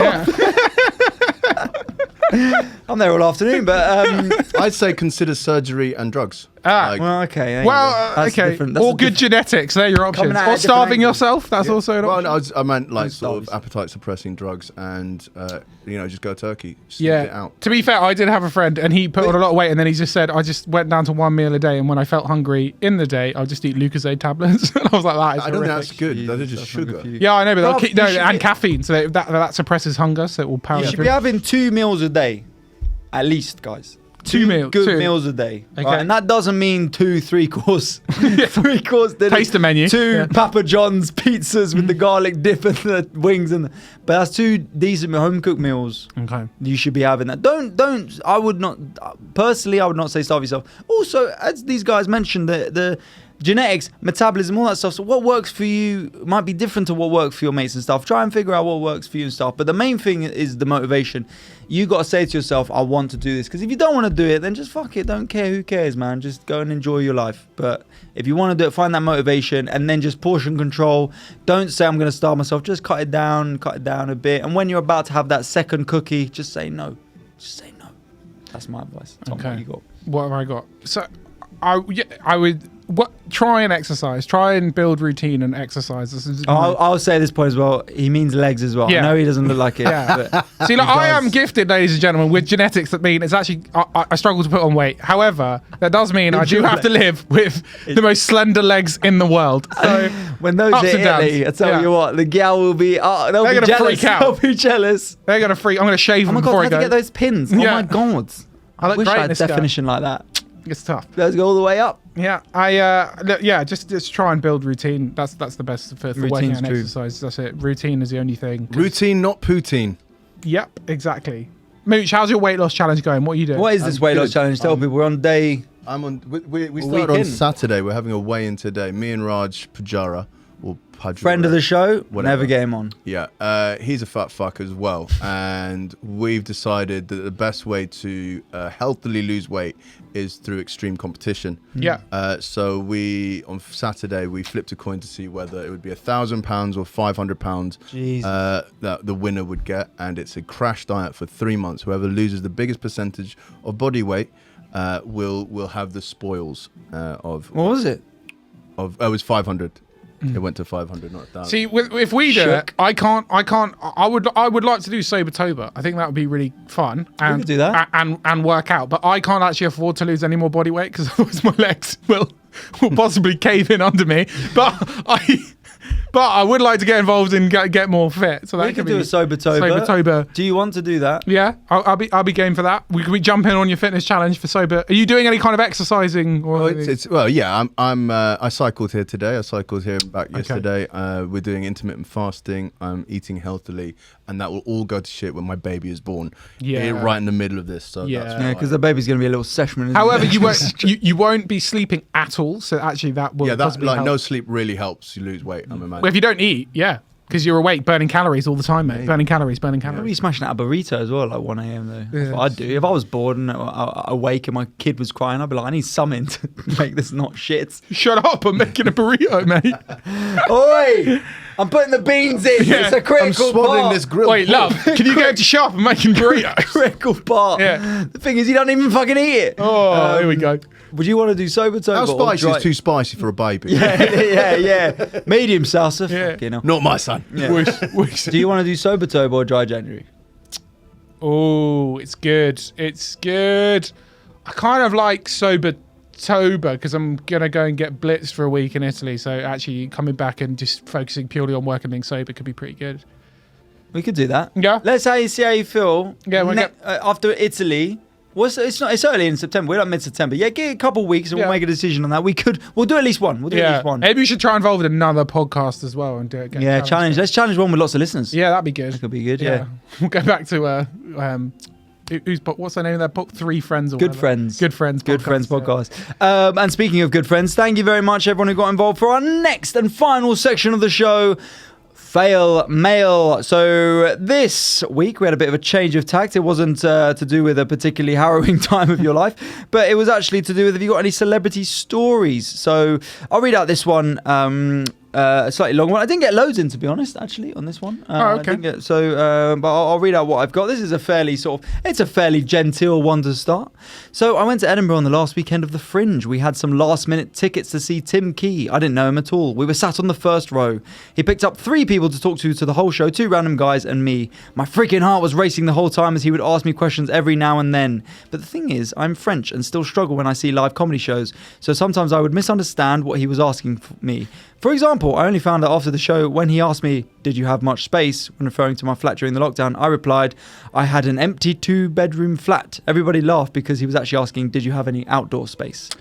Speaker 2: I'm there all afternoon. But
Speaker 3: I'd say consider surgery and drugs.
Speaker 2: well, okay.
Speaker 1: Well, okay. Or good genetics. They're your options.
Speaker 2: Coming at
Speaker 1: Or
Speaker 2: it
Speaker 1: starving
Speaker 2: different
Speaker 1: yourself. That's also an option.
Speaker 3: Well, I meant like sort of appetite suppressing drugs and just go turkey. Sneak it out.
Speaker 1: To be fair, I did have a friend and he put on a lot of weight and then he just said, I just went down to 1 meal a day and when I felt hungry in the day, I'll just eat Lucozade tablets. And I was like, that is
Speaker 3: I don't think
Speaker 1: horrific.
Speaker 3: that's good. That is just sugar.
Speaker 1: Yeah, I know, but
Speaker 2: Well,
Speaker 1: and caffeine, so that suppresses hunger, so it will power
Speaker 2: You
Speaker 1: it
Speaker 2: should
Speaker 1: through.
Speaker 2: be having 2 meals a day, at least, guys.
Speaker 1: 2 meals.
Speaker 2: Good meals a day.
Speaker 1: Okay.
Speaker 2: Right? And that doesn't mean 2 3-course. 3-course dinner.
Speaker 1: Taste the menu.
Speaker 2: 2 Papa John's pizzas with the garlic dip and the wings but that's 2 decent home cooked meals.
Speaker 1: Okay.
Speaker 2: You should be having that. Don't I would not say starve yourself. Also, as these guys mentioned, the genetics, metabolism, all that stuff. So what works for you might be different to what works for your mates and stuff. Try and figure out what works for you and stuff. But the main thing is the motivation. You got to say to yourself, I want to do this. Because if you don't want to do it, then just fuck it. Don't care. Who cares, man? Just go and enjoy your life. But if you want to do it, find that motivation and then just portion control. Don't say I'm going to starve myself. Just cut it down a bit. And when you're about to have that second cookie, just say no. Just say no. That's my advice. Tom,
Speaker 1: Okay.
Speaker 2: what you got?
Speaker 1: What have I got? So I would try and exercise. Try and build routine and exercise. This is
Speaker 2: I'll say this point as well. He means legs as well.
Speaker 1: Yeah.
Speaker 2: I know he doesn't look like it.
Speaker 1: Yeah.
Speaker 2: But
Speaker 1: See, like,
Speaker 2: he
Speaker 1: I am
Speaker 2: does.
Speaker 1: gifted, ladies and gentlemen, with genetics that mean it's actually I struggle to put on weight. However, that does mean I do have to live with the most slender legs in the world. So
Speaker 2: When those
Speaker 1: ups
Speaker 2: hit
Speaker 1: and downs.
Speaker 2: Italy, I tell
Speaker 1: Yeah.
Speaker 2: you what, the gal will be. They'll
Speaker 1: They're
Speaker 2: be
Speaker 1: gonna
Speaker 2: jealous.
Speaker 1: freak out.
Speaker 2: They'll be jealous.
Speaker 1: they're gonna freak. I'm gonna shave
Speaker 2: Oh
Speaker 1: them
Speaker 2: my
Speaker 1: before
Speaker 2: god,
Speaker 1: I
Speaker 2: how to
Speaker 1: go.
Speaker 2: get those pins? Oh
Speaker 1: Yeah.
Speaker 2: my god.
Speaker 1: I look
Speaker 2: wish
Speaker 1: great
Speaker 2: I
Speaker 1: in
Speaker 2: had
Speaker 1: this
Speaker 2: a
Speaker 1: guy.
Speaker 2: definition like that.
Speaker 1: It's tough.
Speaker 2: Let's go all the way up.
Speaker 1: Yeah, just try and build routine. That's the best for working out and exercise. That's it. Routine is the only thing.
Speaker 3: Routine, not poutine.
Speaker 1: Yep, exactly. Mooch, how's your weight loss challenge going? What are you doing?
Speaker 2: What is this weight loss challenge? Tell people we're on day.
Speaker 3: I'm on. We started on Saturday. We're having a weigh-in today. Me and Raj Pujara, or Pajara,
Speaker 2: Friend of the show.
Speaker 3: whatever.
Speaker 2: Never get him on.
Speaker 3: Yeah, he's a fat fuck as well, and we've decided that the best way to healthily lose weight is through extreme competition.
Speaker 1: Yeah.
Speaker 3: So on Saturday we flipped a coin to see whether it would be £1,000 or £500 that the winner would get, and it's a crash diet for 3 months. Whoever loses the biggest percentage of body weight will have the spoils of.
Speaker 2: What was it?
Speaker 3: It was 500. It went to 500, not 1,000.
Speaker 1: See, if we do it, I can't. I would like to do Sobertober. I think that would be really fun. And,
Speaker 2: We could do that.
Speaker 1: and work out. But I can't actually afford to lose any more body weight because otherwise my legs will possibly cave in under me. But I would like to get involved and get more fit. So that
Speaker 2: We could do a Sobertober.
Speaker 1: Sobertober.
Speaker 2: Do you want to do that?
Speaker 1: Yeah, I'll be game for that. We could jump in on your fitness challenge for sober. Are you doing any kind of exercising? Or
Speaker 3: I cycled here today. I cycled here and back yesterday. We're doing intermittent fasting. I'm eating healthily, and that will all go to shit when my baby is born.
Speaker 1: Yeah.
Speaker 3: Right in the middle of this. So
Speaker 2: Yeah, because the baby's going to be a little session.
Speaker 1: However, you won't be sleeping at all. So actually, that will possibly help.
Speaker 3: no sleep really helps you lose weight. I'm imagining.
Speaker 1: Well, if you don't eat, yeah, because you're awake, burning calories all the time, mate. Burning calories.
Speaker 2: I'd be smashing out a burrito as well, like 1 a.m. though. That's what I'd do. If I was bored and awake and my kid was crying, I'd be like, I need something to make this not shit.
Speaker 1: Shut up! I'm making a burrito, mate.
Speaker 2: Oi! I'm putting the beans in.
Speaker 1: Yeah.
Speaker 2: It's a critical
Speaker 3: I'm swaddling
Speaker 2: part.
Speaker 3: this grill.
Speaker 1: Wait, love, can you go to shop and making burritos?
Speaker 2: Critical part.
Speaker 1: Yeah.
Speaker 2: The thing is, he doesn't even fucking eat it.
Speaker 1: Oh, here we go.
Speaker 2: Would you want to do Sobertober?
Speaker 3: How
Speaker 2: or
Speaker 3: spicy
Speaker 2: dry?
Speaker 3: is too spicy for a baby?
Speaker 2: Yeah. Medium salsa.
Speaker 1: Yeah.
Speaker 2: Fucking hell.
Speaker 3: Not my son.
Speaker 2: Yeah.
Speaker 1: Wish.
Speaker 2: Do you want to do Sobertober or dry January?
Speaker 1: Oh, it's good. It's good. I kind of like Sobertober because I'm gonna go and get blitzed for a week in Italy. So actually, coming back and just focusing purely on work and being sober could be pretty good.
Speaker 2: We could do that.
Speaker 1: Yeah.
Speaker 2: Let's see how you feel.
Speaker 1: Yeah,
Speaker 2: after Italy. It's early in September. We're like mid-September. Yeah, give it a couple of weeks and we'll make a decision on that. We'll do at least one. We'll do at least one.
Speaker 1: Maybe we should try and involve with another podcast as well and do it.
Speaker 2: Yeah, challenge. Let's challenge one with lots of listeners.
Speaker 1: Yeah, that'd be good.
Speaker 2: That could be good. Yeah.
Speaker 1: We'll go back to what's the name of that book? Three Friends or
Speaker 2: Good
Speaker 1: whatever.
Speaker 2: Friends.
Speaker 1: Good Friends.
Speaker 2: Good Friends podcast. And speaking of good friends, thank you very much everyone who got involved for our next and final section of the show. Fail Mail. So this week we had a bit of a change of tact. It wasn't to do with a particularly harrowing time of your life, but it was actually to do with if you got any celebrity stories. So I'll read out this one. A slightly long one. I didn't get loads in, to be honest, actually, on this one.
Speaker 1: Okay.
Speaker 2: But I'll read out what I've got. This is a fairly genteel one to start. So I went to Edinburgh on the last weekend of the Fringe. We had some last-minute tickets to see Tim Key. I didn't know him at all. We were sat on the first row. He picked up 3 people to talk to the whole show, 2 random guys and me. My freaking heart was racing the whole time as he would ask me questions every now and then. But the thing is, I'm French and still struggle when I see live comedy shows, so sometimes I would misunderstand what he was asking me. For example, I only found out after the show when he asked me, "Did you have much space?" when referring to my flat during the lockdown. I replied, "I had an empty 2-bedroom flat." Everybody laughed because he was actually asking, "Did you have any outdoor space?"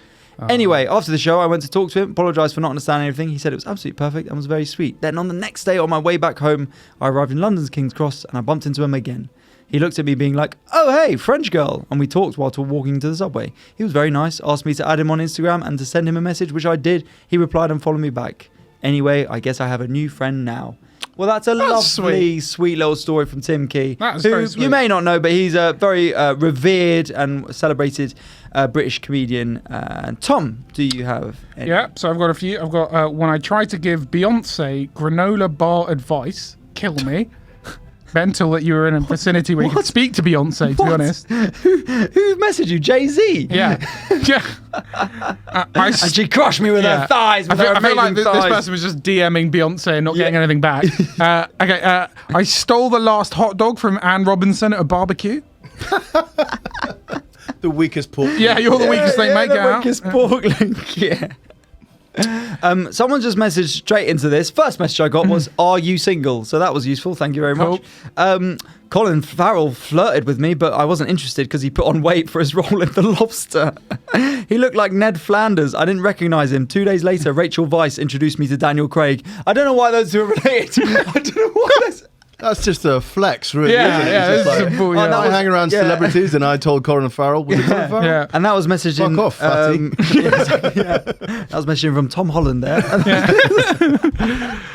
Speaker 2: Anyway, after the show, I went to talk to him, apologised for not understanding everything. He said it was absolutely perfect and was very sweet. Then on the next day, on my way back home, I arrived in London's King's Cross and I bumped into him again. He looked at me being like, "Oh, hey, French girl." And we talked while walking to the subway. He was very nice, asked me to add him on Instagram and to send him a message, which I did. He replied and followed me back. Anyway, I guess I have a new friend now. Well, that's a lovely, sweet little story from Tim Key, who you may not know, but he's a very revered and celebrated British comedian. Tom, do you have any?
Speaker 1: Yeah, so I've got a few. I've got when I tried to give Beyonce granola bar advice, kill me. Mental that you were in a vicinity where you could speak to Beyonce, to be honest.
Speaker 2: Who messaged you? Jay-Z?
Speaker 1: Yeah.
Speaker 2: And she crushed me with her thighs.
Speaker 1: I feel like this person was just DMing Beyonce and not getting anything back. I stole the last hot dog from Anne Robinson at a barbecue.
Speaker 3: The weakest pork.
Speaker 1: Yeah, you're the weakest link, mate.
Speaker 2: The weakest pork link, yeah. Someone just messaged straight into this. First message I got was, "Are you single?" So that was useful. Thank you very much. Colin Farrell flirted with me, but I wasn't interested because he put on weight for his role in The Lobster. He looked like Ned Flanders. I didn't recognise him. 2 days later, Rachel Weisz introduced me to Daniel Craig. I don't know why those two are related. I don't know why
Speaker 3: That's just a flex, really.
Speaker 1: Yeah,
Speaker 3: isn't it?
Speaker 1: yeah,
Speaker 3: It's just
Speaker 1: this is a bull, yeah.
Speaker 3: I hang around celebrities, and I told Colin Farrell. Was it Colin Farrell?
Speaker 1: Yeah.
Speaker 2: And that was messaging.
Speaker 3: Fuck off, fatty.
Speaker 2: That was messaging from Tom Holland there.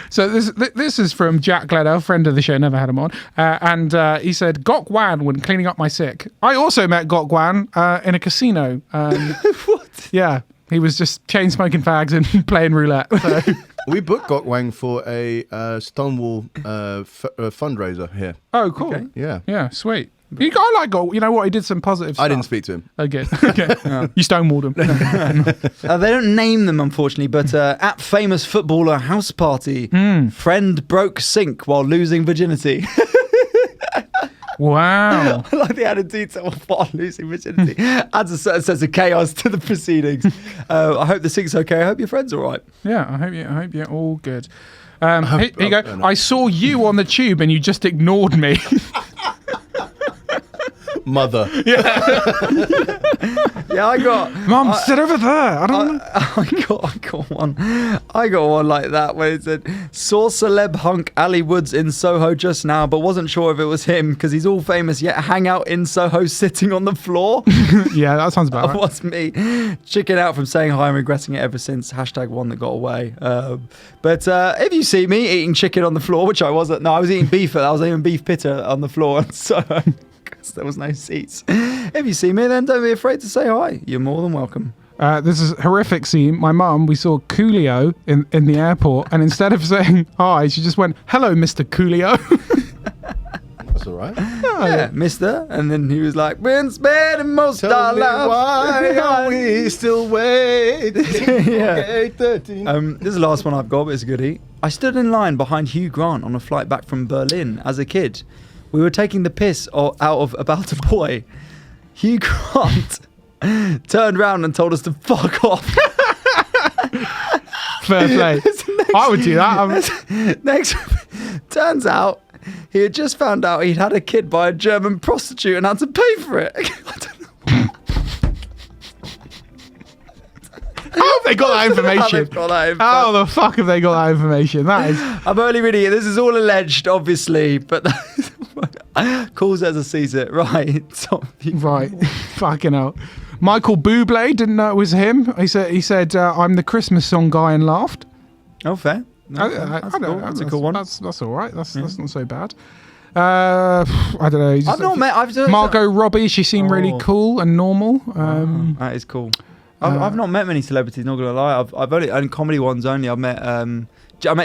Speaker 1: So this is from Jack Gledder, friend of the show, never had him on. And he said, Gok Wan when cleaning up my sick. I also met Gok Wan in a casino.
Speaker 2: What?
Speaker 1: Yeah. He was just chain smoking fags and playing roulette. So.
Speaker 3: We booked Gok Wang for a Stonewall fundraiser here.
Speaker 1: Oh, cool.
Speaker 2: Okay.
Speaker 3: Yeah.
Speaker 1: Yeah, sweet. I like Gok. You know what? He did some positive stuff.
Speaker 3: I didn't speak to him.
Speaker 1: Oh, good. Okay. You stonewalled him.
Speaker 2: They don't name them, unfortunately, but at famous footballer house party, friend broke sink while losing virginity.
Speaker 1: Wow.
Speaker 2: I like the added detail of while losing virginity. Adds a certain sense of chaos to the proceedings. I hope the sink's okay. I hope your friend's all right.
Speaker 1: Yeah, I hope you're all good. Here you go. I saw you on the tube and you just ignored me.
Speaker 3: Mother.
Speaker 2: Yeah, I got.
Speaker 1: Mum, sit over there. I don't know.
Speaker 2: I got one like that where it said, "Saw celeb hunk Ali Woods in Soho just now, but wasn't sure if it was him because he's all famous yet hang out in Soho sitting on the floor."
Speaker 1: Yeah, that sounds about right.
Speaker 2: What's me? Chicken out from saying hi and regretting it ever since. #one that got away. But if you see me eating chicken on the floor, which I wasn't. No, I was eating beef. I was eating beef pitta on the floor. So. There was no seats. If you see me, then don't be afraid to say hi. You're more than welcome.
Speaker 1: This is a horrific scene. My mum, we saw Coolio in the airport, and instead of saying hi, she just went, "Hello, Mr. Coolio."
Speaker 3: That's all right.
Speaker 2: Yeah, mister. And then he was like, "Been spending most
Speaker 3: Tell
Speaker 2: our
Speaker 3: me
Speaker 2: lives."
Speaker 3: why are we still waiting?
Speaker 2: Yeah.
Speaker 3: 13.
Speaker 2: This is the last one I've got, but it's a goodie. I stood in line behind Hugh Grant on a flight back from Berlin as a kid. We were taking the piss out of About a Boy. Hugh Grant turned around and told us to fuck off.
Speaker 1: Fair play. I would do that.
Speaker 2: Next, turns out he had just found out he'd had a kid by a German prostitute and had to pay for it. I don't know.
Speaker 1: How have they got that information? How the fuck have they got that information? That is.
Speaker 2: I'm only reading it. This is all alleged, obviously, but calls as I sees it. Right.
Speaker 1: Right. Fucking hell. Michael Bublé didn't know it was him. He said, "I'm the Christmas song guy," and laughed.
Speaker 2: Oh, fair.
Speaker 1: That's cool.
Speaker 2: That's a cool one.
Speaker 1: That's all right. That's not so bad. I don't know.
Speaker 2: I've not met.
Speaker 1: Margot Robbie. She seemed really cool and normal.
Speaker 2: That is cool. I've not met many celebrities. Not gonna lie. I've only comedy ones only. I met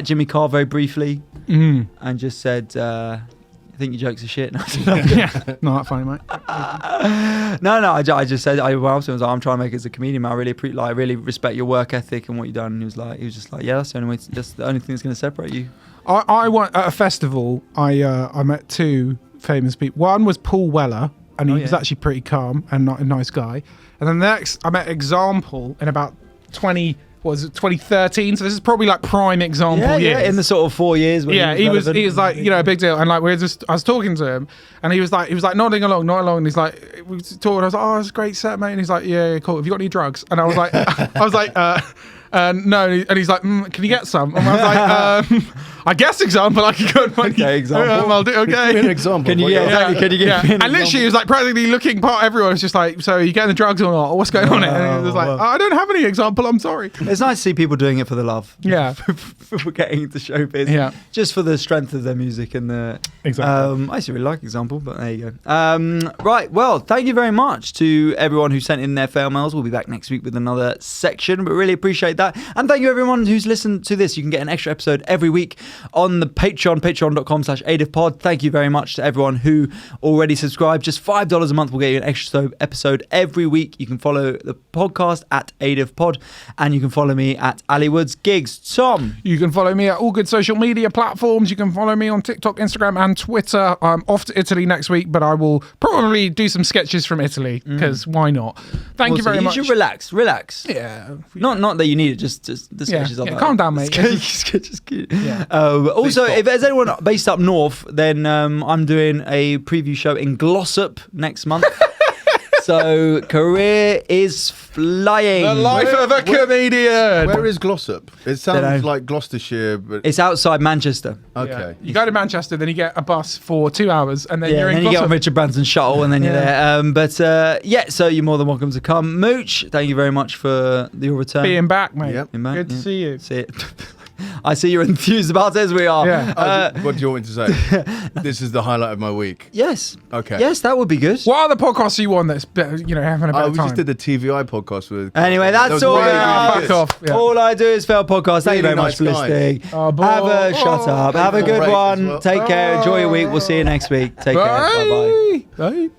Speaker 2: Jimmy Carr very briefly, and just said, "I think your jokes are shit."
Speaker 1: Yeah, not that funny, mate.
Speaker 2: No. I just said, I'm trying to make it as a comedian, man. I really respect your work ethic and what you've done. And he was just like, yeah, that's the only thing that's going to separate you.
Speaker 1: I went at a festival. I met two famous people. One was Paul Weller, and he was actually pretty calm and not a nice guy. And then the next, I met Example in about 2013. So this is probably like prime Example years.
Speaker 2: Yeah, in the sort of 4 years. When
Speaker 1: he was like, a big deal. And like, I was talking to him, and he was like nodding along. And he's like, we was talking. I was like, "Oh, it's a great set, mate." And he's like, "Yeah, cool. Have you got any drugs?" And I was like, no. And he's like, "Can you get some?" And I was like, I guess Example. I could go and find
Speaker 2: Example.
Speaker 1: I'll do okay.
Speaker 3: Give me an example.
Speaker 2: Can you get exactly? Can you get?
Speaker 1: And literally, he was like practically looking. Everyone was just like, "So are you getting the drugs or not? Or what's going on?" And he was like, "I don't have any Example. I'm sorry."
Speaker 2: It's nice to see people doing it for the love.
Speaker 1: Yeah.
Speaker 2: For getting into showbiz.
Speaker 1: Yeah.
Speaker 2: Just for the strength of their music and the.
Speaker 1: Exactly.
Speaker 2: I used to really like Example, but there you go. Right. Well, thank you very much to everyone who sent in their fail mails. We'll be back next week with another section, but really appreciate that. And thank you everyone who's listened to this. You can get an extra episode every week on the patreon.com/AIDIFpod. Thank you very much to everyone who already subscribed. Just $5 a month will get you an extra episode every week. You can follow the podcast at AIDIF Pod, and you can follow me at Ali Woods Gigs. Tom,
Speaker 1: you can follow me at all good social media platforms. You can follow me on TikTok, Instagram, and Twitter. I'm off to Italy next week, but I will probably do some sketches from Italy because why not? Thank you very much.
Speaker 2: You should relax.
Speaker 1: Yeah.
Speaker 2: Not that you need it. Just the sketches.
Speaker 1: Yeah, calm down, mate.
Speaker 2: Sketches cute. Yeah. Also, if there's anyone based up north, then I'm doing a preview show in Glossop next month. So career is flying.
Speaker 1: The life of a comedian.
Speaker 3: Where is Glossop? It sounds like Gloucestershire, but
Speaker 2: it's outside Manchester.
Speaker 3: Okay.
Speaker 1: Yeah. You go to Manchester, then you get a bus for 2 hours, and then you're in
Speaker 2: then
Speaker 1: Glossop.
Speaker 2: you get on Richard Branson's shuttle, and then you're there. So you're more than welcome to come. Mooch, thank you very much for your return.
Speaker 1: Being back, mate.
Speaker 3: Yep.
Speaker 1: Good to see you.
Speaker 2: See it. I see you're enthused about it, as we are.
Speaker 1: Yeah.
Speaker 3: What do you want me to say? This is the highlight of my week.
Speaker 2: Yes.
Speaker 3: Okay.
Speaker 2: Yes, that would be good.
Speaker 1: What other podcasts are you on that's having a better time?
Speaker 3: We just did the TVI podcast with.
Speaker 2: Anyway, that's
Speaker 3: was
Speaker 2: all.
Speaker 3: really, really
Speaker 1: Fuck
Speaker 3: good.
Speaker 1: off. Yeah.
Speaker 2: All I do is fail podcast. Thank you very
Speaker 3: Really
Speaker 2: much for
Speaker 3: nice guy.
Speaker 2: listening.
Speaker 1: Oh,
Speaker 2: Shut up. Have a good
Speaker 3: Great as
Speaker 2: one.
Speaker 3: well.
Speaker 2: Take care. Enjoy your week. We'll see you next week. Take care. Bye bye.
Speaker 1: Bye.